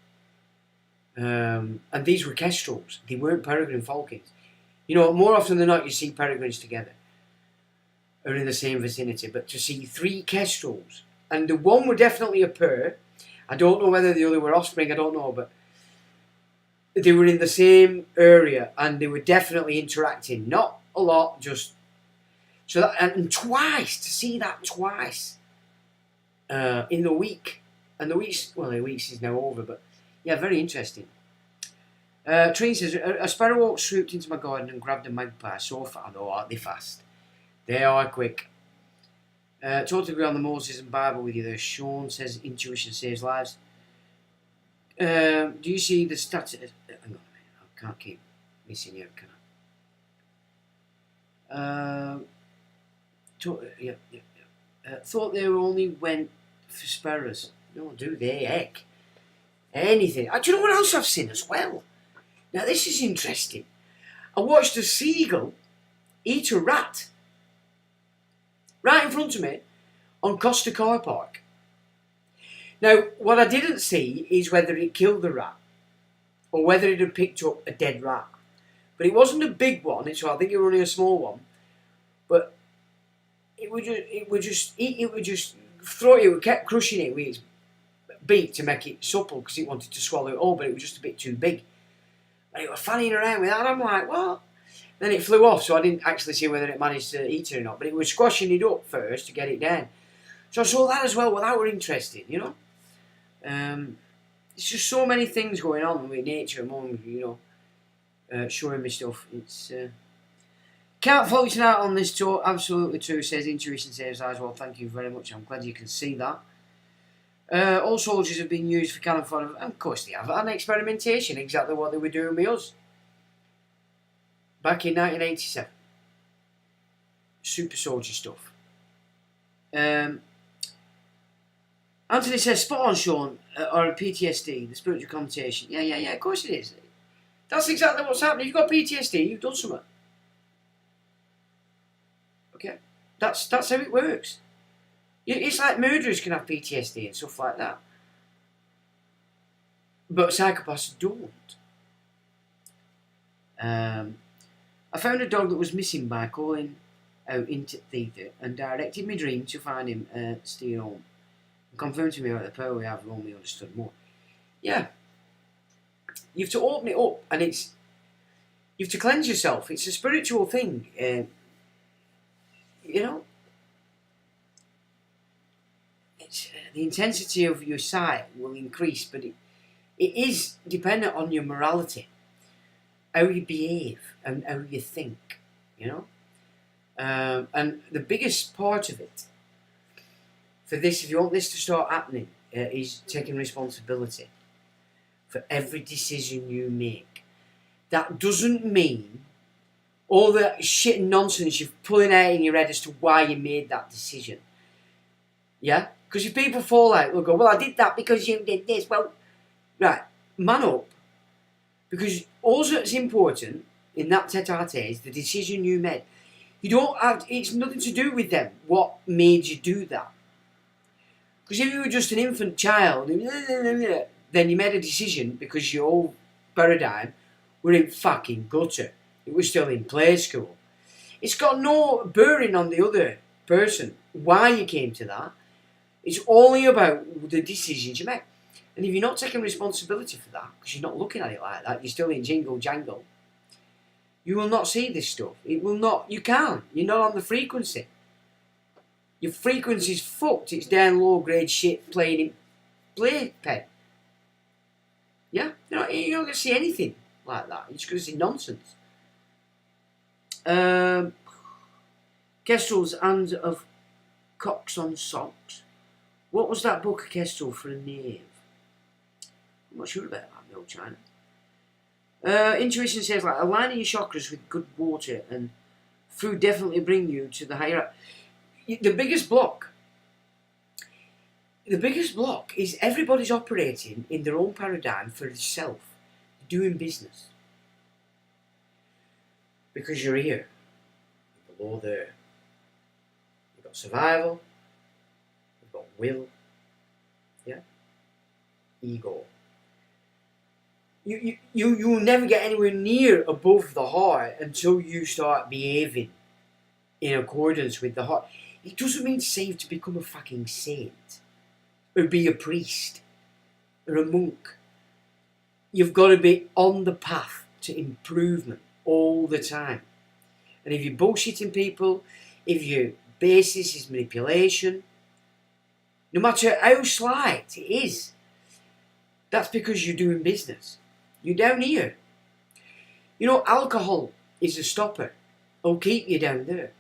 [SPEAKER 1] And these were kestrels. They weren't peregrine falcons. You know, more often than not, you see peregrines together, or in the same vicinity. But to see three kestrels, and the one were definitely a pair. I don't know whether the other were offspring. I don't know, but they were in the same area, and they were definitely interacting. Not a lot, just so that, and twice, to see that twice in the week, and the weeks is now over, but. Yeah, very interesting. Trine says, a sparrowhawk swooped into my garden and grabbed a magpie so fast. I know, aren't they fast? They are quick. Totally agree on the Moses and Bible with you there. Sean says, intuition saves lives. Do you see the stats? Hang on a minute, I can't keep missing you, can I? Thought they only went for sparrows. No, do they? Heck. Anything. Do you know what else I've seen as well? Now this is interesting. I watched a seagull eat a rat right in front of me on Costa Car Park. Now what I didn't see is whether it killed the rat or whether it had picked up a dead rat. But it wasn't a big one, so I think it was only a small one. But it would kept crushing it with its beak to make it supple, because it wanted to swallow it all, but it was just a bit too big. And it was fanning around with that, and I'm like, what? Then it flew off, so I didn't actually see whether it managed to eat it or not, but it was squashing it up first to get it down. So I saw that as well. Well, that were interesting, you know. It's just so many things going on with nature and mum, you know, showing me stuff. It's can't function out on this tour. Absolutely true. Says intuition saves lives. Well, thank you very much. I'm glad you can see that. All soldiers have been used for cannon fodder. Of course they have. And experimentation, exactly what they were doing with us. Back in 1987. Super soldier stuff. Anthony says, spot on, Sean, or PTSD, the spiritual connotation. Yeah, of course it is. That's exactly what's happening. If you've got PTSD, you've done something. Okay? That's how it works. It's like murderers can have PTSD and stuff like that. But psychopaths don't. I found a dog that was missing by calling out into theatre and directed my dream to find him steer home. And confirmed to me about the power we have only understood more. Yeah. You have to open it up, and you have to cleanse yourself. It's a spiritual thing. You know, the intensity of your sight will increase, but it is dependent on your morality, how you behave and how you think, you know. And the biggest part of it, for this, if you want this to start happening, is taking responsibility for every decision you make. That doesn't mean all the shit and nonsense you're pulling out in your head as to why you made that decision. Yeah? Because if people fall out, they'll go, well, I did that because you did this. Well, right, man up. Because all that's important in that tete-a-tete is the decision you made. You don't have, it's nothing to do with them, what made you do that. Because if you were just an infant child, then you made a decision because your whole paradigm were in fucking gutter. It was still in play school. It's got no bearing on the other person, why you came to that. It's only about the decisions you make. And if you're not taking responsibility for that, because you're not looking at it like that, you're still in jingle jangle, you will not see this stuff. It will not, you can't. You're not on the frequency. Your frequency's fucked. It's down low grade shit playing in playpen. Yeah? You're not going to see anything like that. You're just going to see nonsense. Kestrel's Hand of Cocks on Socks. What was that book of Kestrel for a knave? I'm not sure about that, no China. Intuition says, like, aligning your chakras with good water and food definitely bring you to the higher. The biggest block is everybody's operating in their own paradigm for itself, doing business. Because you're here, below there. You've got survival, you've got will, yeah, ego. You will never get anywhere near above the heart until you start behaving in accordance with the heart. It doesn't mean saved to become a fucking saint or be a priest or a monk. You've got to be on the path to improvement all the time. And if you're bullshitting people, if your basis is manipulation, no matter how slight it is, that's because you're doing business. You're down here. You know, alcohol is a stopper. It'll keep you down there.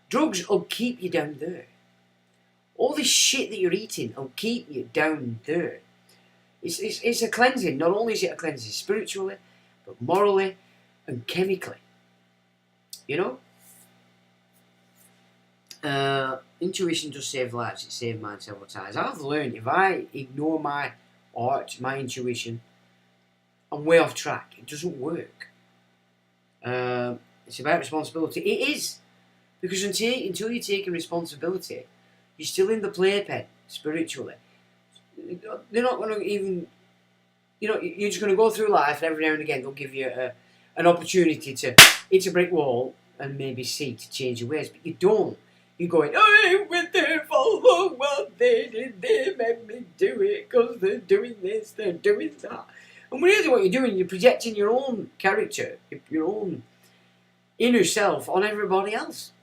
[SPEAKER 1] Drugs will keep you down there. All this shit that you're eating will keep you down there. It's a cleansing. Not only is it a cleansing spiritually, but morally and chemically. You know? Intuition does save lives. It saved mine several times. I've learned if I ignore my art, my intuition, I'm way off track. It doesn't work. It's about responsibility. It is. Because until you're taking responsibility, you're still in the playpen, spiritually. They're not going to even, you're just going to go through life, and every now and again they'll give you an opportunity to hit a brick wall and maybe seek to change your ways. But you don't. You're going, I went there for what they did, they made me do it, because they're doing this, they're doing that. And really what you're doing, you're projecting your own character, your own inner self on everybody else.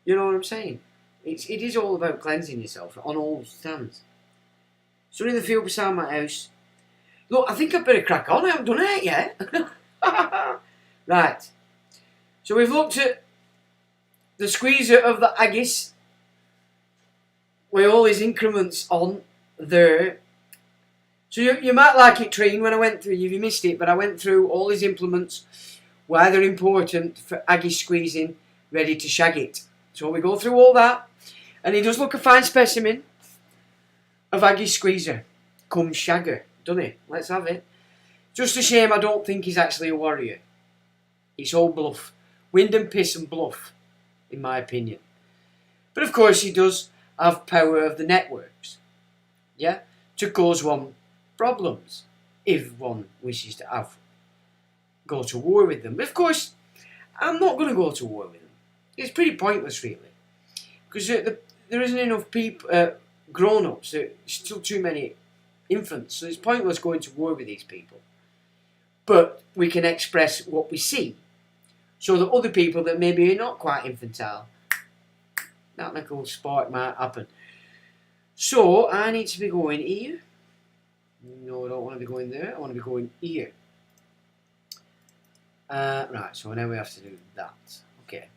[SPEAKER 1] You know what I'm saying? It is all about cleansing yourself on all stands. So in the field beside my house. Look, I think I'd better crack on. I haven't done it yet. Right. So we've looked at the squeezer of the haggis with all his increments on there. So you might like it, Treen, when I went through, if you missed it, but I went through all his implements, why they're important for haggis squeezing, ready to shag it. So we go through all that, and he does look a fine specimen of haggis squeezer. Come shagger, doesn't he? Let's have it. Just a shame I don't think he's actually a warrior. It's all bluff. Wind and piss and bluff, in my opinion. But of course he does have power of the networks, yeah, to cause one problems if one wishes to go to war with them. But of course, I'm not going to go to war with them. It's pretty pointless, really, because there isn't enough people, grown-ups. There's still too many infants, so it's pointless going to war with these people. But we can express what we see, so that other people that maybe are not quite infantile, that little spark might happen. So I need to be going here. No, I don't want to be going there. I want to be going here. Right, so now we have to do that. Okay.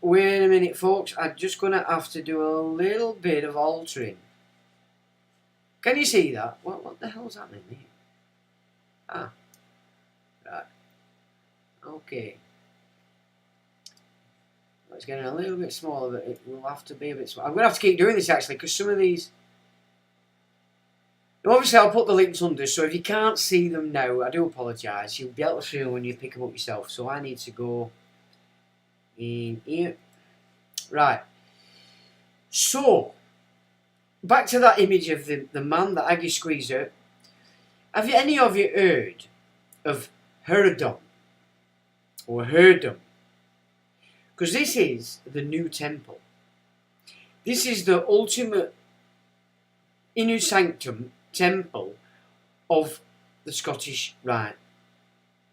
[SPEAKER 1] Wait a minute, folks. I'm just going to have to do a little bit of altering. Can you see that? What the hell's happening here? Right. Okay. It's getting a little bit smaller, but it will have to be a bit smaller. I'm going to have to keep doing this, actually, because some of these... Now, obviously, I'll put the links under, so if you can't see them now, I do apologise. You'll be able to see them when you pick them up yourself. So I need to go in here. Right. So, back to that image of the man, the Aggie Squeezer. Have any of you heard of Herodon? Or Herdom? Because this is the new temple. This is the ultimate inner sanctum temple of the Scottish Rite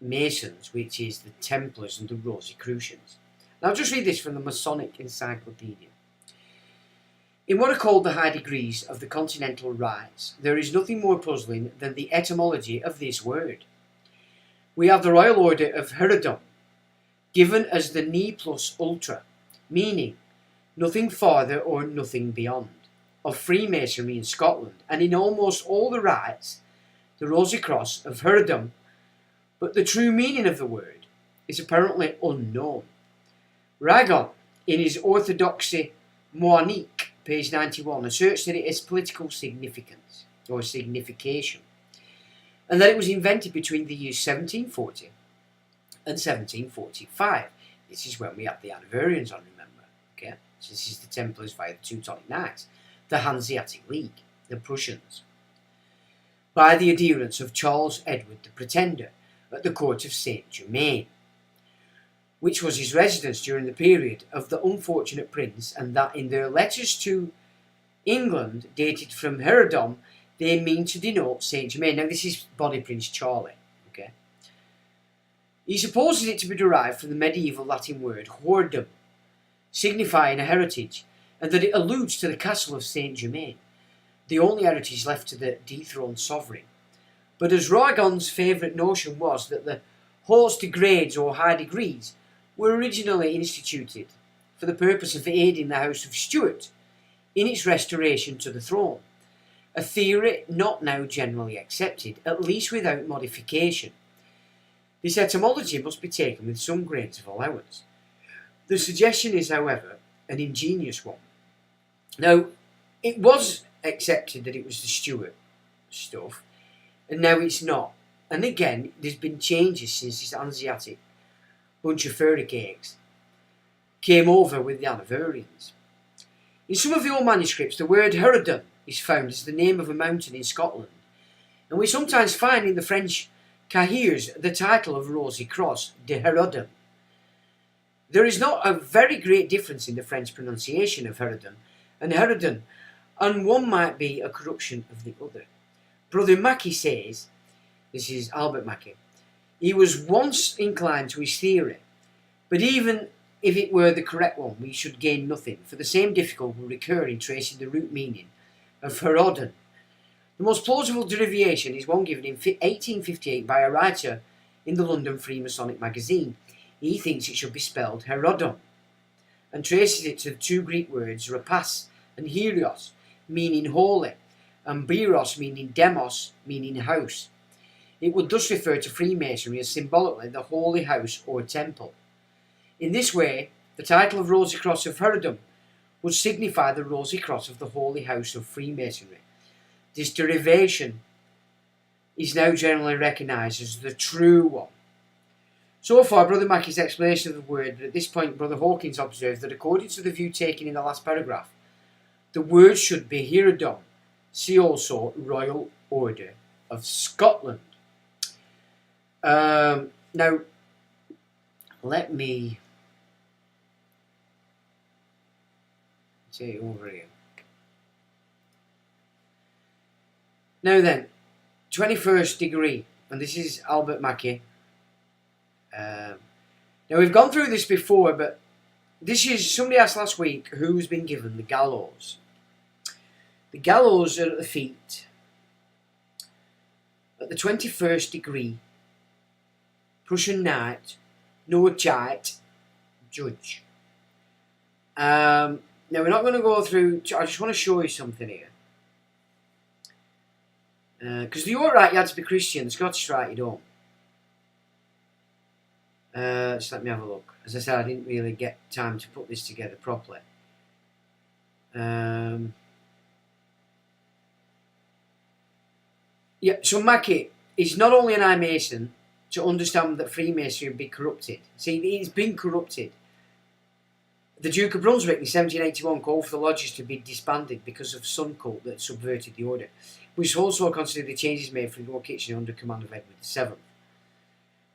[SPEAKER 1] Masons, which is the Templars and the Rosicrucians. Now I'll just read this from the Masonic Encyclopedia. In what are called the high degrees of the continental rites, there is nothing more puzzling than the etymology of this word. We have the Royal Order of Herodom, given as the ne plus ultra, meaning nothing farther or nothing beyond, of Freemasonry in Scotland, and in almost all the rites, the Rosy Cross of Herodom, but the true meaning of the word is apparently unknown. Ragon, in his Orthodoxy Moanique, page 91, asserts that it has political significance, or signification, and that it was invented between the years 1740 and 1745. This is when we have the Hanoverians on, remember. Okay, so this is the Templars via the Teutonic Knights, the Hanseatic League, the Prussians, by the adherents of Charles Edward the Pretender at the court of Saint Germain, which was his residence during the period of the unfortunate prince, and that in their letters to England, dated from Herodom, they mean to denote Saint Germain. Now this is Body Prince Charlie. Okay. He supposes it to be derived from the medieval Latin word hordum, signifying a heritage, and that it alludes to the castle of Saint Germain, the only heritage left to the dethroned sovereign. But as Ragon's favourite notion was that the hautes degrades or high degrees were originally instituted for the purpose of aiding the House of Stuart in its restoration to the throne, a theory not now generally accepted, at least without modification. This etymology must be taken with some grains of allowance. The suggestion is, however, an ingenious one. Now, it was accepted that it was the Stuart stuff, and now it's not. And again, there's been changes since this Hanseatic bunch of furry cakes came over with the Hanoverians. In some of the old manuscripts, the word Herodon is found as the name of a mountain in Scotland, and we sometimes find in the French cahiers the title of Rosy Cross, de Herodon. There is not a very great difference in the French pronunciation of Herodon and Herodon, and one might be a corruption of the other. Brother Mackey says, this is Albert Mackey, he was once inclined to his theory, but even if it were the correct one, we should gain nothing, for the same difficulty will recur in tracing the root meaning of Herodon. The most plausible derivation is one given in 1858 by a writer in the London Freemasonic magazine. He thinks it should be spelled Herodon, and traces it to the two Greek words rapas and helios, meaning holy, and biros, meaning demos, meaning house. It would thus refer to Freemasonry as symbolically the holy house or temple. In this way, the title of Rosy Cross of Herodom would signify the Rosy Cross of the holy house of Freemasonry. This derivation is now generally recognised as the true one. So far, Brother Mackey's explanation of the word, but at this point Brother Hawkins observed that according to the view taken in the last paragraph, the word should be Hiradon. See also Royal Order of Scotland. Now, let me take it over here. Now then, 21st degree, and this is Albert Mackey. Now we've gone through this before, but this is, somebody asked last week who's been given the gallows. The gallows are at the feet, at the 21st degree, Prussian knight, no chite, judge. Now we're not going to go through, I just want to show you something here. Because the York Rite you had to be Christian, the Scottish Rite you don't. Just let me have a look. As I said, I didn't really get time to put this together properly. Yeah, so Mackey is not only an High Mason to understand that Freemasonry would be corrupted. See, it's been corrupted. The Duke of Brunswick in 1781 called for the lodges to be disbanded because of sun cult that subverted the order, which also considered the changes made for the Lord Kitchener under command of Edward VII.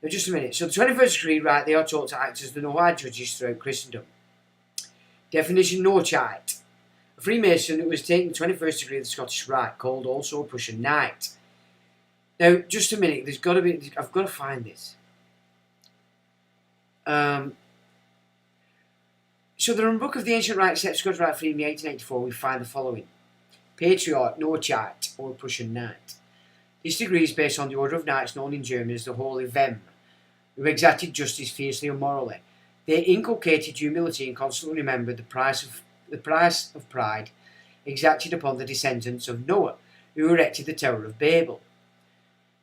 [SPEAKER 1] Now, just a minute. So, the 21st degree, right, they are taught to act as the no-hide judges throughout Christendom. Definition: no chite. A Freemason who was taking the 21st degree of the Scottish Rite, called also a Prussian knight. Now, just a minute. There's got to be. I've got to find this. So, the Book of the Ancient Rite, except Scottish Rite Freedom, in 1884, we find the following: Patriarch, no chite, or Prussian knight. This degree is based on the order of knights known in Germany as the Holy Vem, who exacted justice fiercely and morally. They inculcated humility and constantly remembered the price of pride exacted upon the descendants of Noah, who erected the Tower of Babel.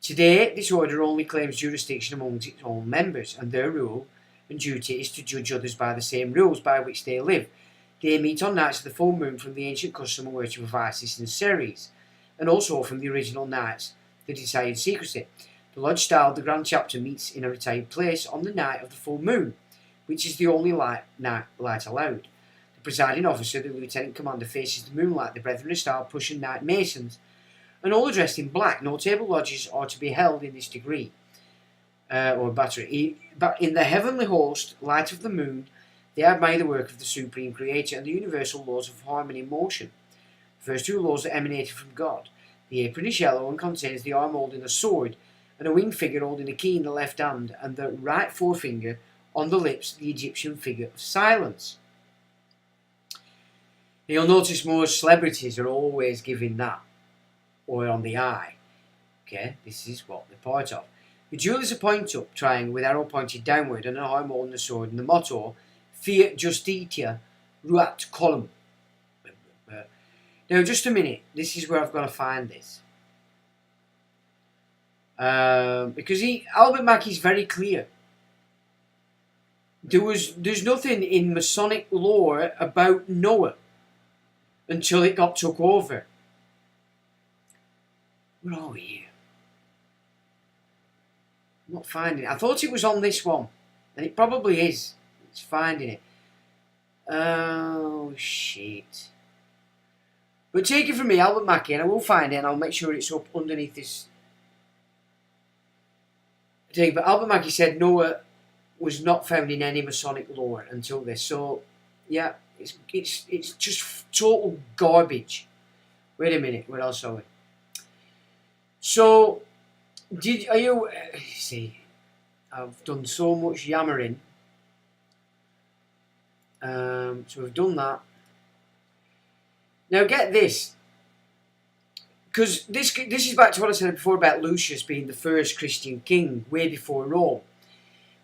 [SPEAKER 1] Today, this order only claims jurisdiction amongst its own members, and their rule and duty is to judge others by the same rules by which they live. They meet on nights of the full moon from the ancient custom and worship of Isis and Ceres, and also from the original nights that desired secrecy. The lodge style, the Grand Chapter meets in a retired place on the night of the full moon, which is the only light allowed. The presiding officer, the lieutenant commander, faces the moonlight. The brethren are styled Prussian Knight Masons, and all are dressed in black. No table lodges are to be held in this degree, or battery. But in the heavenly host, light of the moon, they admire the work of the Supreme Creator and the universal laws of harmony and motion. The first two laws are emanated from God. The apron is yellow and contains the arm holding a sword, and a winged figure holding a key in the left hand, and the right forefinger on the lips, the Egyptian figure of silence. You'll notice most celebrities are always giving that, or on the eye. Okay, this is what they're part of. The jewel is a point-up triangle with arrow pointed downward and an arm holding a sword, and the motto, Fiat Justitia Ruat Column. Now, just a minute. This is where I've got to find this. Because Albert Mackey's very clear. There's nothing in Masonic lore about Noah until it got took over. Where are we here? I'm not finding it. I thought it was on this one, and it probably is. It's finding it. Oh, shit. But take it from me, Albert Mackey, and I will find it, and I'll make sure it's up underneath this thing. But Albert Mackey said Noah was not found in any Masonic lore until this. So, yeah, it's just total garbage. Wait a minute, what else are we? So, see, I've done so much yammering. So we've done that. Now get this, because this is back to what I said before about Lucius being the first Christian king way before Rome.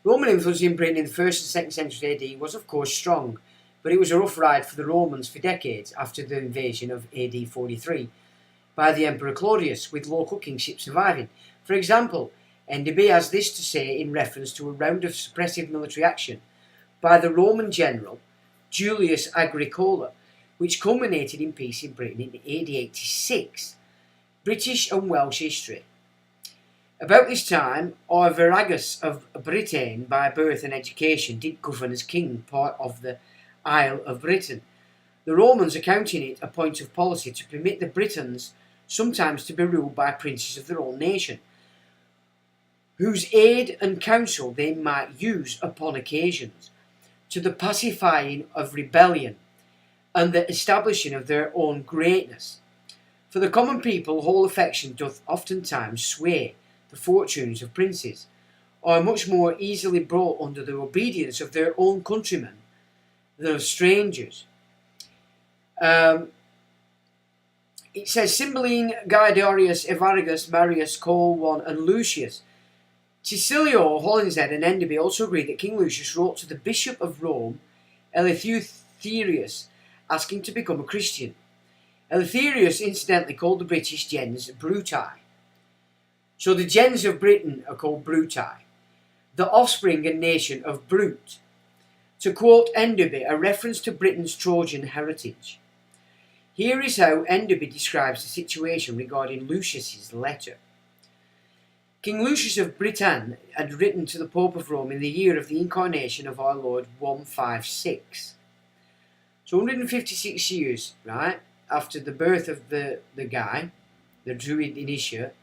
[SPEAKER 1] Roman influence in Britain in the 1st and 2nd centuries AD was of course strong, but it was a rough ride for the Romans for decades after the invasion of AD 43 by the Emperor Claudius, with local kingship surviving. For example, Enderbie has this to say in reference to a round of suppressive military action by the Roman general Julius Agricola, which culminated in peace in Britain in AD 86. British and Welsh history. About this time, Arviragus of Britain, by birth and education, did govern as king part of the Isle of Britain, the Romans accounting it a point of policy to permit the Britons sometimes to be ruled by princes of their own nation, whose aid and counsel they might use upon occasions, to the pacifying of rebellion and the establishing of their own greatness. For the common people whole affection doth oftentimes sway the fortunes of princes, are much more easily brought under the obedience of their own countrymen than of strangers. It says Cymbeline, Guiderius, Evarigus, Marius, Cole, one, and Lucius. Tysilio, Holinshed, and Enderbie also agree that King Lucius wrote to the Bishop of Rome, Eleutherius, asking to become a Christian. Eleutherius incidentally called the British gens Bruti. So the gens of Britain are called Bruti, the offspring and nation of Brute. To quote Enderby, a reference to Britain's Trojan heritage. Here is how Enderby describes the situation regarding Lucius's letter. King Lucius of Britain had written to the Pope of Rome in the year of the incarnation of our Lord 156. So 156 years, right, after the birth of the guy, the Druid initiate,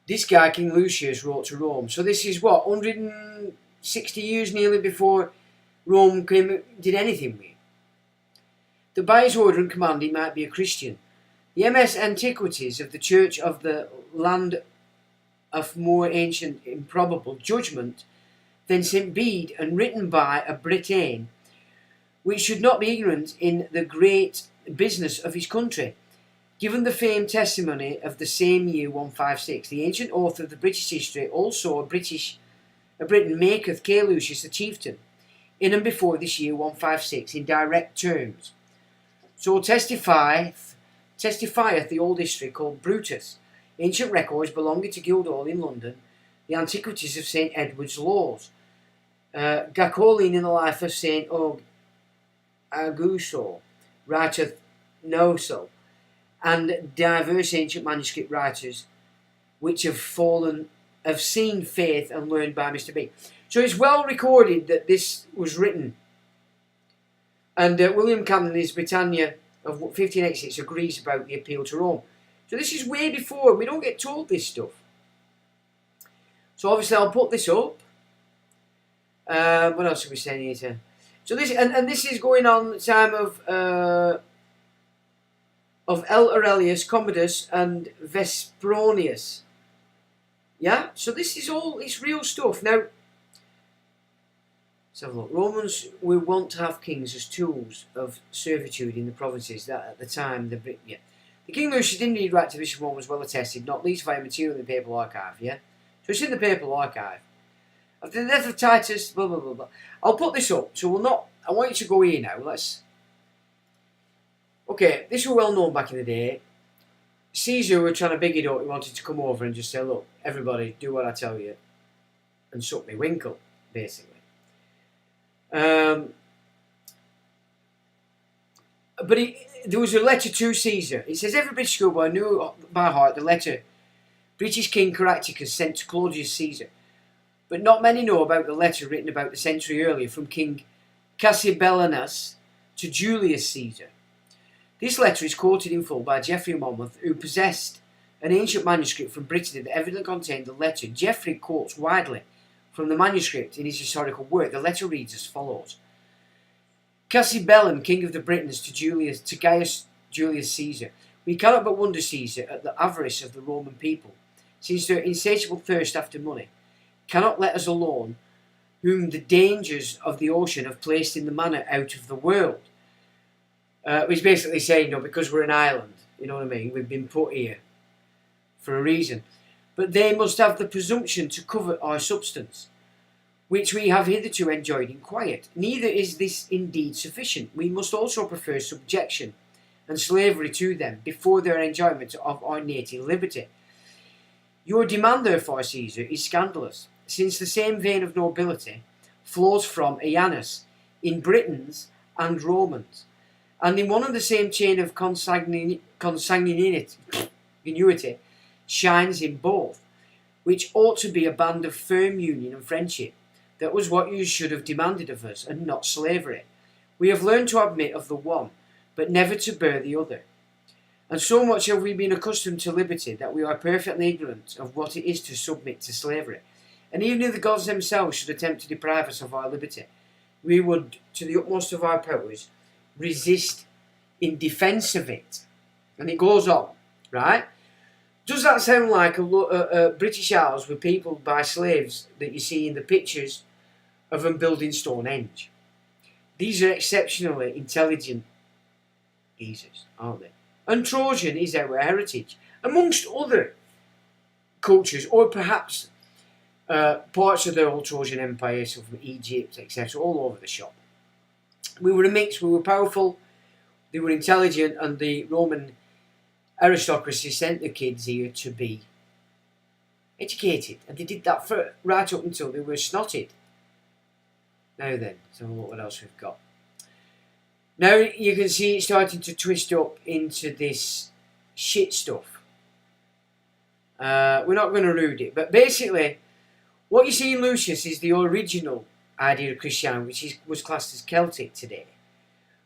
[SPEAKER 1] this guy, King Lucius, wrote to Rome. So this is what, 160 years nearly before Rome did anything with. That by his order and command he might be a Christian. The MS Antiquities of the Church of the Land of more ancient improbable judgment than St. Bede, and written by a Britain, which should not be ignorant in the great business of his country. Given the famed testimony of the same year 156, the ancient author of the British history also a Britain maketh K. Lucius a chieftain, in and before this year 156, in direct terms. So testifieth the old history called Brutus, ancient records belonging to Guildhall in London, the antiquities of St. Edward's Laws, Gacoline in the life of St. Augusto, writeth no so, and diverse ancient manuscript writers which have seen faith and learned by Mr. B. So it's well recorded that this was written. And William Camden, in his Britannia of 1586, agrees about the appeal to Rome. So this is way before. We don't get told this stuff. So obviously I'll put this up. What else are we saying here? So this and this is going on the time of L. Aurelius, Commodus, and Vespronius. Yeah? So this is all, it's real stuff. Now, let's have a look. Romans were wont to have kings as tools of servitude in the provinces that at the time the King Lucius did indeed write to Bishop Rome was well attested, not least via material in the papal archive, yeah? So it's in the papal archive. After the death of Titus, blah blah blah blah. I'll put this up, so I want you to go here now, okay, this was well known back in the day. Caesar were trying to big it up, he wanted to come over and just say, look, everybody, do what I tell you, and suck me winkle, basically. But there was a letter to Caesar. It says, every British schoolboy knew by heart the letter British King Caractacus sent to Claudius Caesar. But not many know about the letter written about a century earlier from King Cassibelanus to Julius Caesar. This letter is quoted in full by Geoffrey of Monmouth, who possessed an ancient manuscript from Brittany that evidently contained the letter. Geoffrey quotes widely from the manuscript in his historical work. The letter reads as follows. Cassibelan, king of the Britons, to Gaius Julius Caesar. We cannot but wonder, Caesar, at the avarice of the Roman people, since their insatiable thirst after money cannot let us alone, whom the dangers of the ocean have placed in the manner out of the world. He's basically saying, because we're an island, you know what I mean, we've been put here for a reason. But they must have the presumption to covet our substance, which we have hitherto enjoyed in quiet. Neither is this indeed sufficient. We must also prefer subjection and slavery to them before their enjoyment of our native liberty. Your demand, therefore, Caesar, is scandalous, since the same vein of nobility flows from Aeanus in Britons and Romans, and in one and the same chain of consanguinity, shines in both, which ought to be a band of firm union and friendship. That was what you should have demanded of us, and not slavery. We have learned to admit of the one, but never to bear the other. And so much have we been accustomed to liberty that we are perfectly ignorant of what it is to submit to slavery. And even if the gods themselves should attempt to deprive us of our liberty, we would, to the utmost of our powers, resist in defence of it. And it goes on, right? Does that sound like a British Isles were peopled by slaves that you see in the pictures of them building Stonehenge? These are exceptionally intelligent geezers, aren't they? And Trojan is our heritage, amongst other cultures, or perhaps parts of the old Trojan Empire, so from Egypt, etc., all over the shop. We were a mix, we were powerful, they were intelligent, and the Roman aristocracy sent the kids here to be educated, and they did that for right up until they were snotted. Now then, let's have a look what else we've got. Now you can see it's starting to twist up into this shit stuff. We're not going to read it, but basically what you see in Lucius is the original idea of Christianity, which was classed as Celtic today,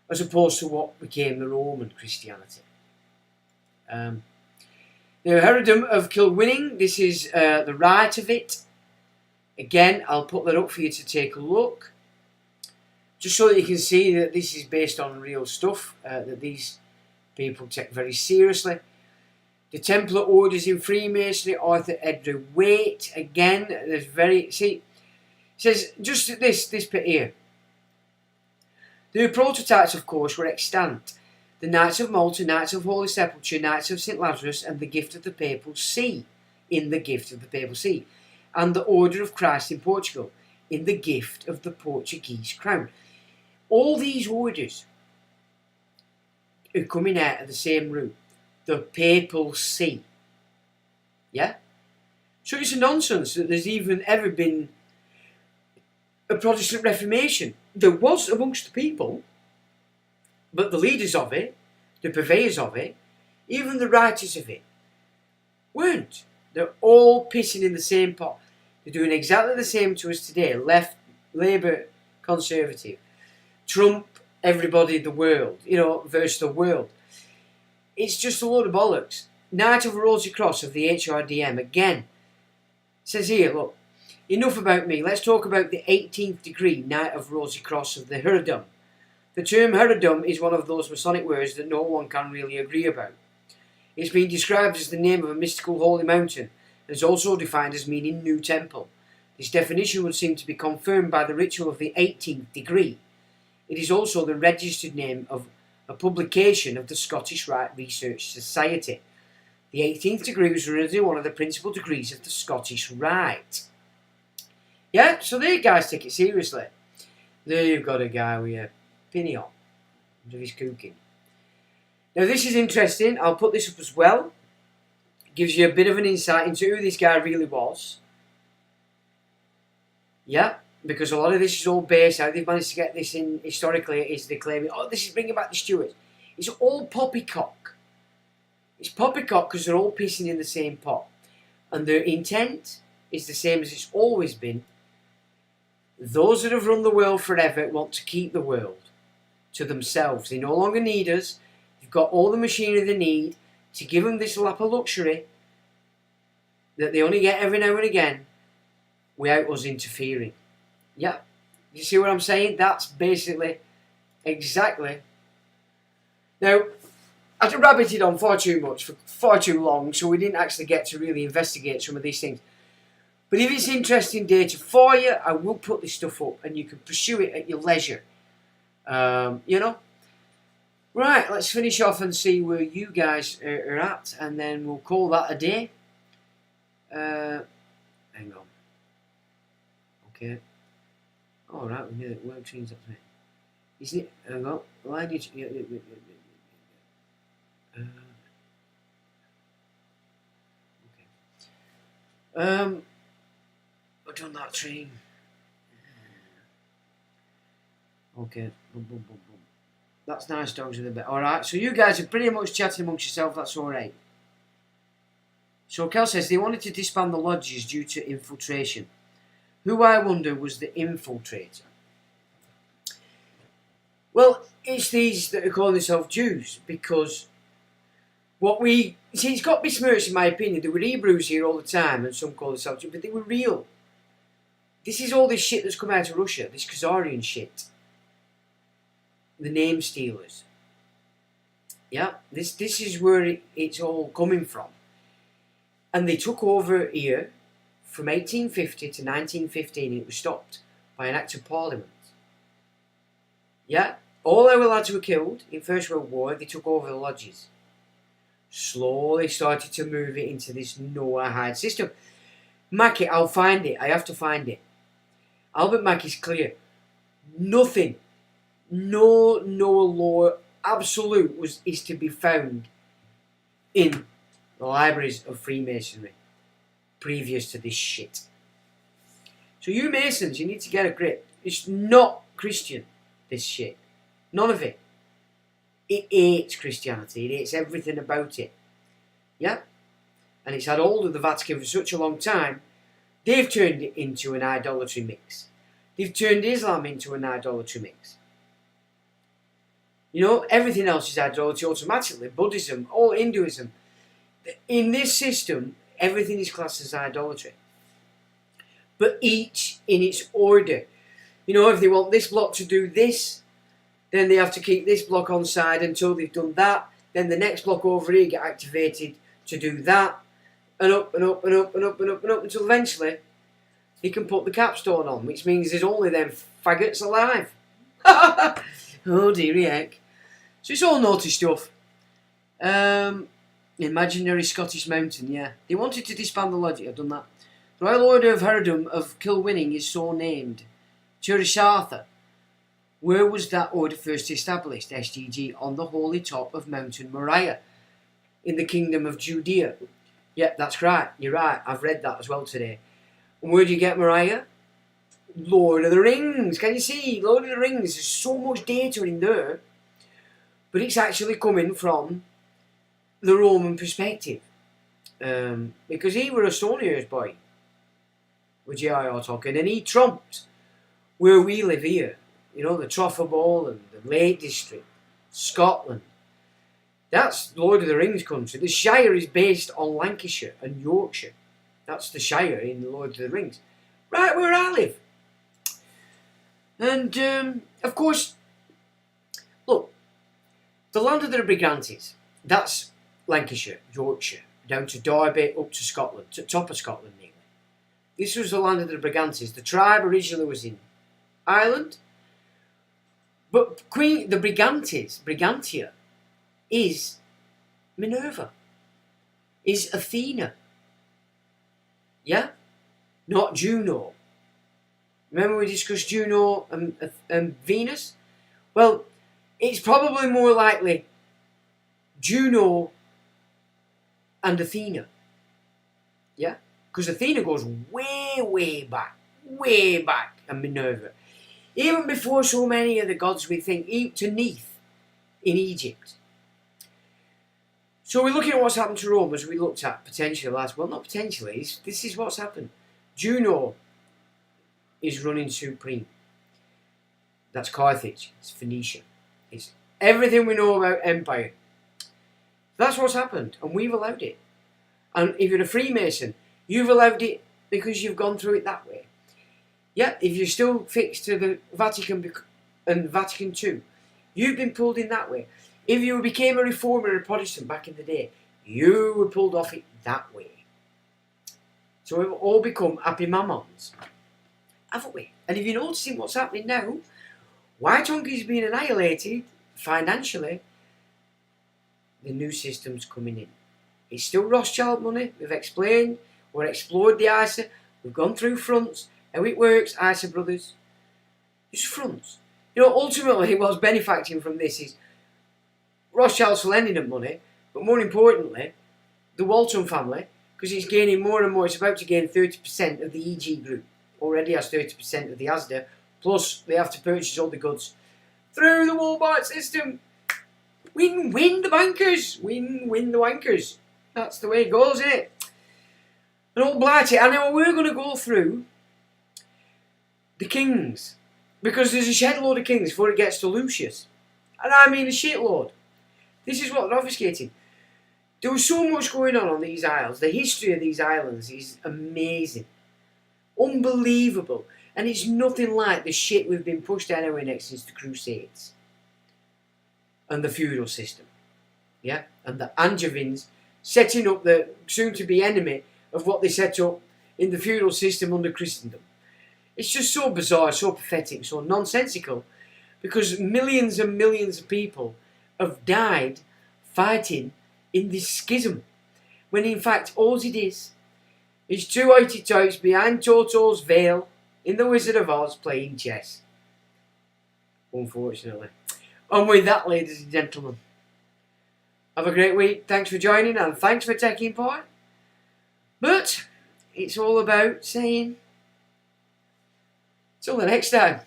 [SPEAKER 1] as opposed to what became the Roman Christianity. The Herodom of Kilwinning, this is the right of it. Again, I'll put that up for you to take a look, just so that you can see that this is based on real stuff that these people take very seriously. The Templar orders in Freemasonry, Arthur Edgar Waite, again, there's very, see, it says just this bit here. The prototypes, of course, were extant. The Knights of Malta, Knights of Holy Sepulchre, Knights of St. Lazarus, and the Gift of the Papal See, in the Gift of the Papal See, and the Order of Christ in Portugal, in the Gift of the Portuguese Crown. All these orders are coming out of the same root, the Papal See. Yeah? So it's a nonsense that there's even ever been a Protestant Reformation. There was amongst the people, but the leaders of it, the purveyors of it, even the writers of it, weren't. They're all pissing in the same pot. They're doing exactly the same to us today. Left, Labour, Conservative. Trump, everybody, the world, versus the world. It's just a load of bollocks. Knight of Rosy Cross of the HRDM, again, says here, look, enough about me. Let's talk about the 18th degree Knight of Rosy Cross of the Herodom. The term Herodom is one of those Masonic words that no one can really agree about. It's been described as the name of a mystical holy mountain, and is also defined as meaning new temple. This definition would seem to be confirmed by the ritual of the 18th degree. It is also the registered name of a publication of the Scottish Rite Research Society. The 18th degree was originally one of the principal degrees of the Scottish Rite. Yeah, so there guys take it seriously. There you've got a guy with a pinny on under his cooking. Now this is interesting. I'll put this up as well. It gives you a bit of an insight into who this guy really was. Yeah, because a lot of this is all based, how they've managed to get this in historically is they claiming, oh, this is bringing back the Stuarts. It's all poppycock. It's poppycock because they're all pissing in the same pot. And their intent is the same as it's always been. Those that have run the world forever want to keep the world to themselves. They no longer need us. They've got all the machinery they need to give them this lap of luxury that they only get every now and again without us interfering. Yeah, you see what I'm saying? That's basically exactly. Now, I rabbited on far too much for far too long, so we didn't actually get to really investigate some of these things. But if it's interesting data for you, I will put this stuff up and you can pursue it at your leisure. Right, let's finish off and see where you guys are at, and then we'll call that a day. Hang on. Okay. All right, we know that work streams up there. Isn't it? Hang on. Why did you? Okay. I've done that train. Okay. Boom, boom, boom, boom. That's nice, dogs with a bit. All right. So you guys are pretty much chatting amongst yourself. That's all right. So Cal says they wanted to disband the lodges due to infiltration. Who, I wonder, was the infiltrator? Well, it's these that are calling themselves Jews, because what we... See, it's got besmirched in my opinion. There were Hebrews here all the time, and some call themselves Jews, but they were real. This is all this shit that's come out of Russia, this Khazarian shit. The name stealers. Yeah, this is where it's all coming from. And they took over here from 1850 to 1915, and it was stopped by an act of parliament. Yeah, all our lads were killed in First World War. They took over the lodges. Slowly started to move it into this Noahide system. Mackey, I'll find it. I have to find it. Albert Mackey's clear. Nothing. No law absolute is to be found in the libraries of Freemasonry previous to this shit. So you Masons, you need to get a grip. It's not Christian, this shit. None of it. It hates Christianity. It hates everything about it. Yeah? And it's had hold of the Vatican for such a long time, they've turned it into an idolatry mix. They've turned Islam into an idolatry mix. You know, everything else is idolatry automatically. Buddhism, all Hinduism. In this system, everything is classed as idolatry. But each in its order. You know, if they want this block to do this, then they have to keep this block on side until they've done that. Then the next block over here get activated to do that. And up and up and up and up and up and up until eventually they can put the capstone on, which means there's only them faggots alive. Oh dearie heck. So it's all naughty stuff. Imaginary Scottish mountain, yeah. They wanted to disband the lodge. I've done that. The Royal Order of Herodom of Kilwinning is so named. Turisartha. Where was that order first established? SGG, on the holy top of Mountain Moriah, in the kingdom of Judea. Yeah, that's right. You're right. I've read that as well today. And where do you get Moriah? Lord of the Rings. Can you see? Lord of the Rings. There's so much data in there. But it's actually coming from the Roman perspective. Because he were a Stone boy. With J.R.R. Tolkien. And he trumped where we live here. You know, the Troffaball and the Lake District. Scotland. That's Lord of the Rings country. The Shire is based on Lancashire and Yorkshire. That's the Shire in the Lord of the Rings. Right where I live. And, of course, look, the land of the Brigantes, that's Lancashire, Yorkshire, down to Derby, up to Scotland, to top of Scotland nearly. This was the land of the Brigantes. The tribe originally was in Ireland, but the Brigantia, is Minerva, is Athena. Yeah? Not Juno. Remember we discussed Juno and Venus? Well, it's probably more likely Juno and Athena. Yeah? Because Athena goes way back, and Minerva. Even before so many of the gods we think, to Neith in Egypt. So we're looking at what's happened to Rome as we looked at potentially last. Well, not potentially. This is what's happened. Juno is running supreme. That's Carthage. It's Phoenicia. It's everything we know about empire. That's what's happened, and we've allowed it. And if you're a Freemason, you've allowed it because you've gone through it that way. Yeah, if you're still fixed to the Vatican and Vatican II, you've been pulled in that way. If you became a reformer or a Protestant back in the day, you were pulled off it that way. So we've all become happy mammons, haven't we? And if you're noticing what's happening now, White Hunky's being annihilated financially, the new system's coming in. It's still Rothschild money, we've explained, we've explored the ISA, we've gone through fronts, how it works, ISA brothers. Just fronts. You know, ultimately what's benefiting from this is Rothschild's lending them money, but more importantly, the Walton family, because it's gaining more and more, it's about to gain 30% of the EG group. Already has 30% of the ASDA, plus they have to purchase all the goods through the Walmart system. Win the bankers, win the wankers. That's the way it goes, isn't it? an old blighty. And now we're going to go through the kings, because there's a shed load of kings before it gets to Lucius. And I mean a shitload. This is what they're obfuscating. There was so much going on these isles. The history of these islands is amazing. Unbelievable. And it's nothing like the shit we've been pushed anywhere next since the Crusades. And the feudal system. Yeah? And the Angevins setting up the soon-to-be enemy of what they set up in the feudal system under Christendom. It's just so bizarre, so pathetic, so nonsensical, because millions and millions of people have died fighting in this schism, when in fact all it is two hoity-toits behind Toto's veil in the Wizard of Oz playing chess. Unfortunately. And with that, ladies and gentlemen, have a great week. Thanks for joining and thanks for taking part. But it's all about saying, till the next time.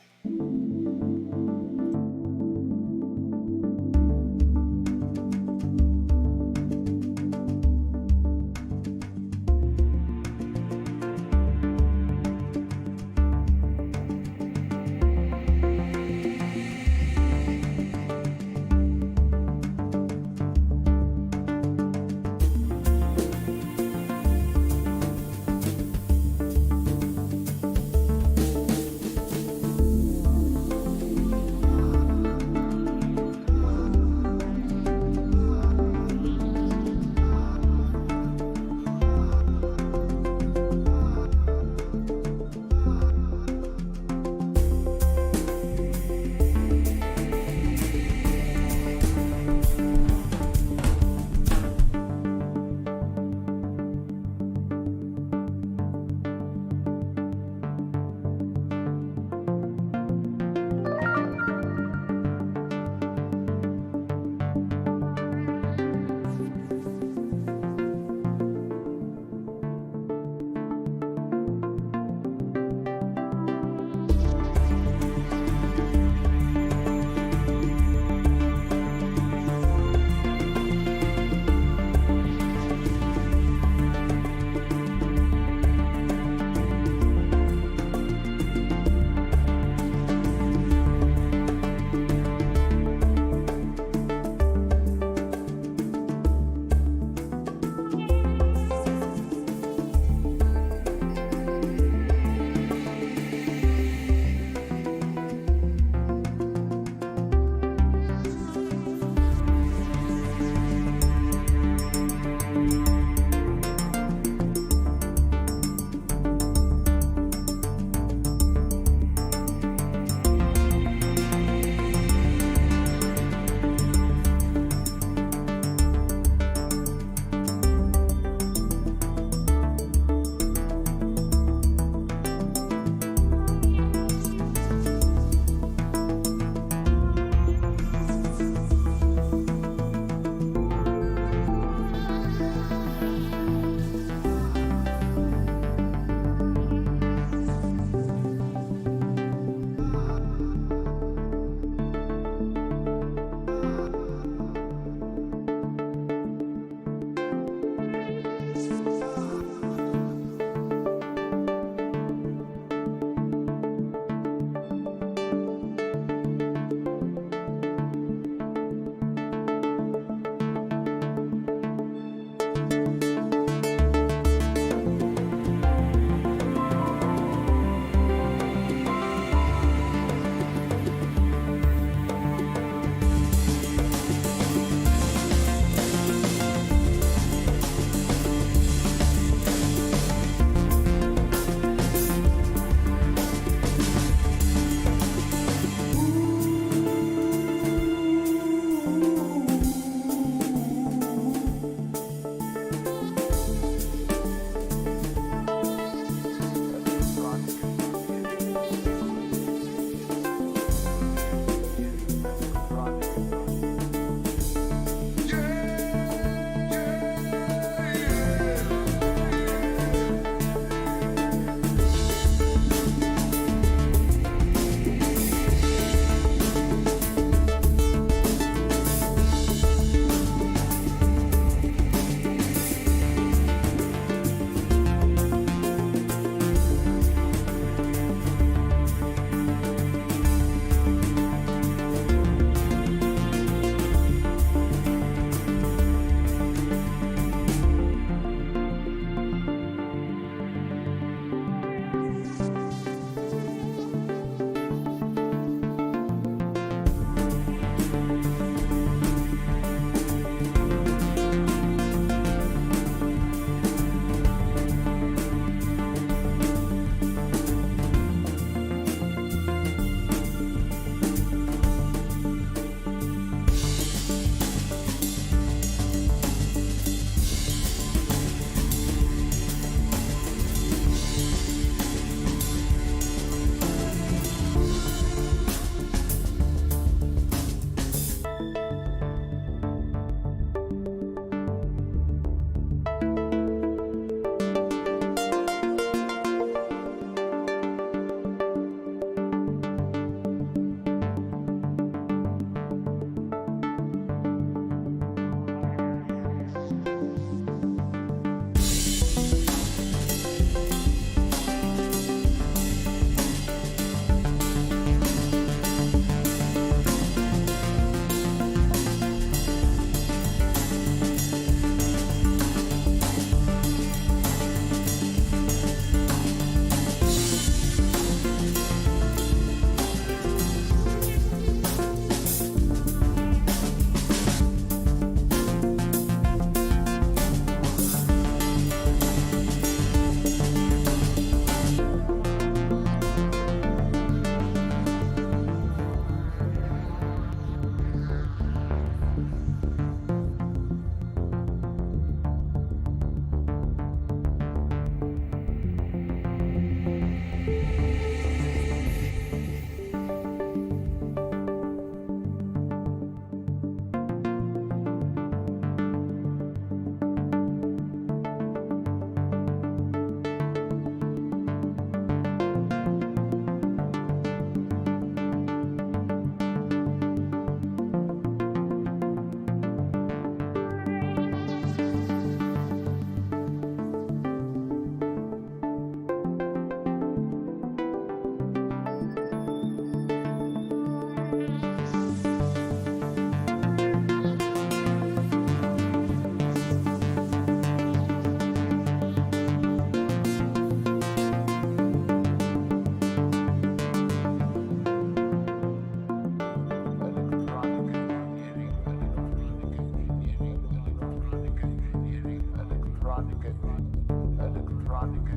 [SPEAKER 2] electronic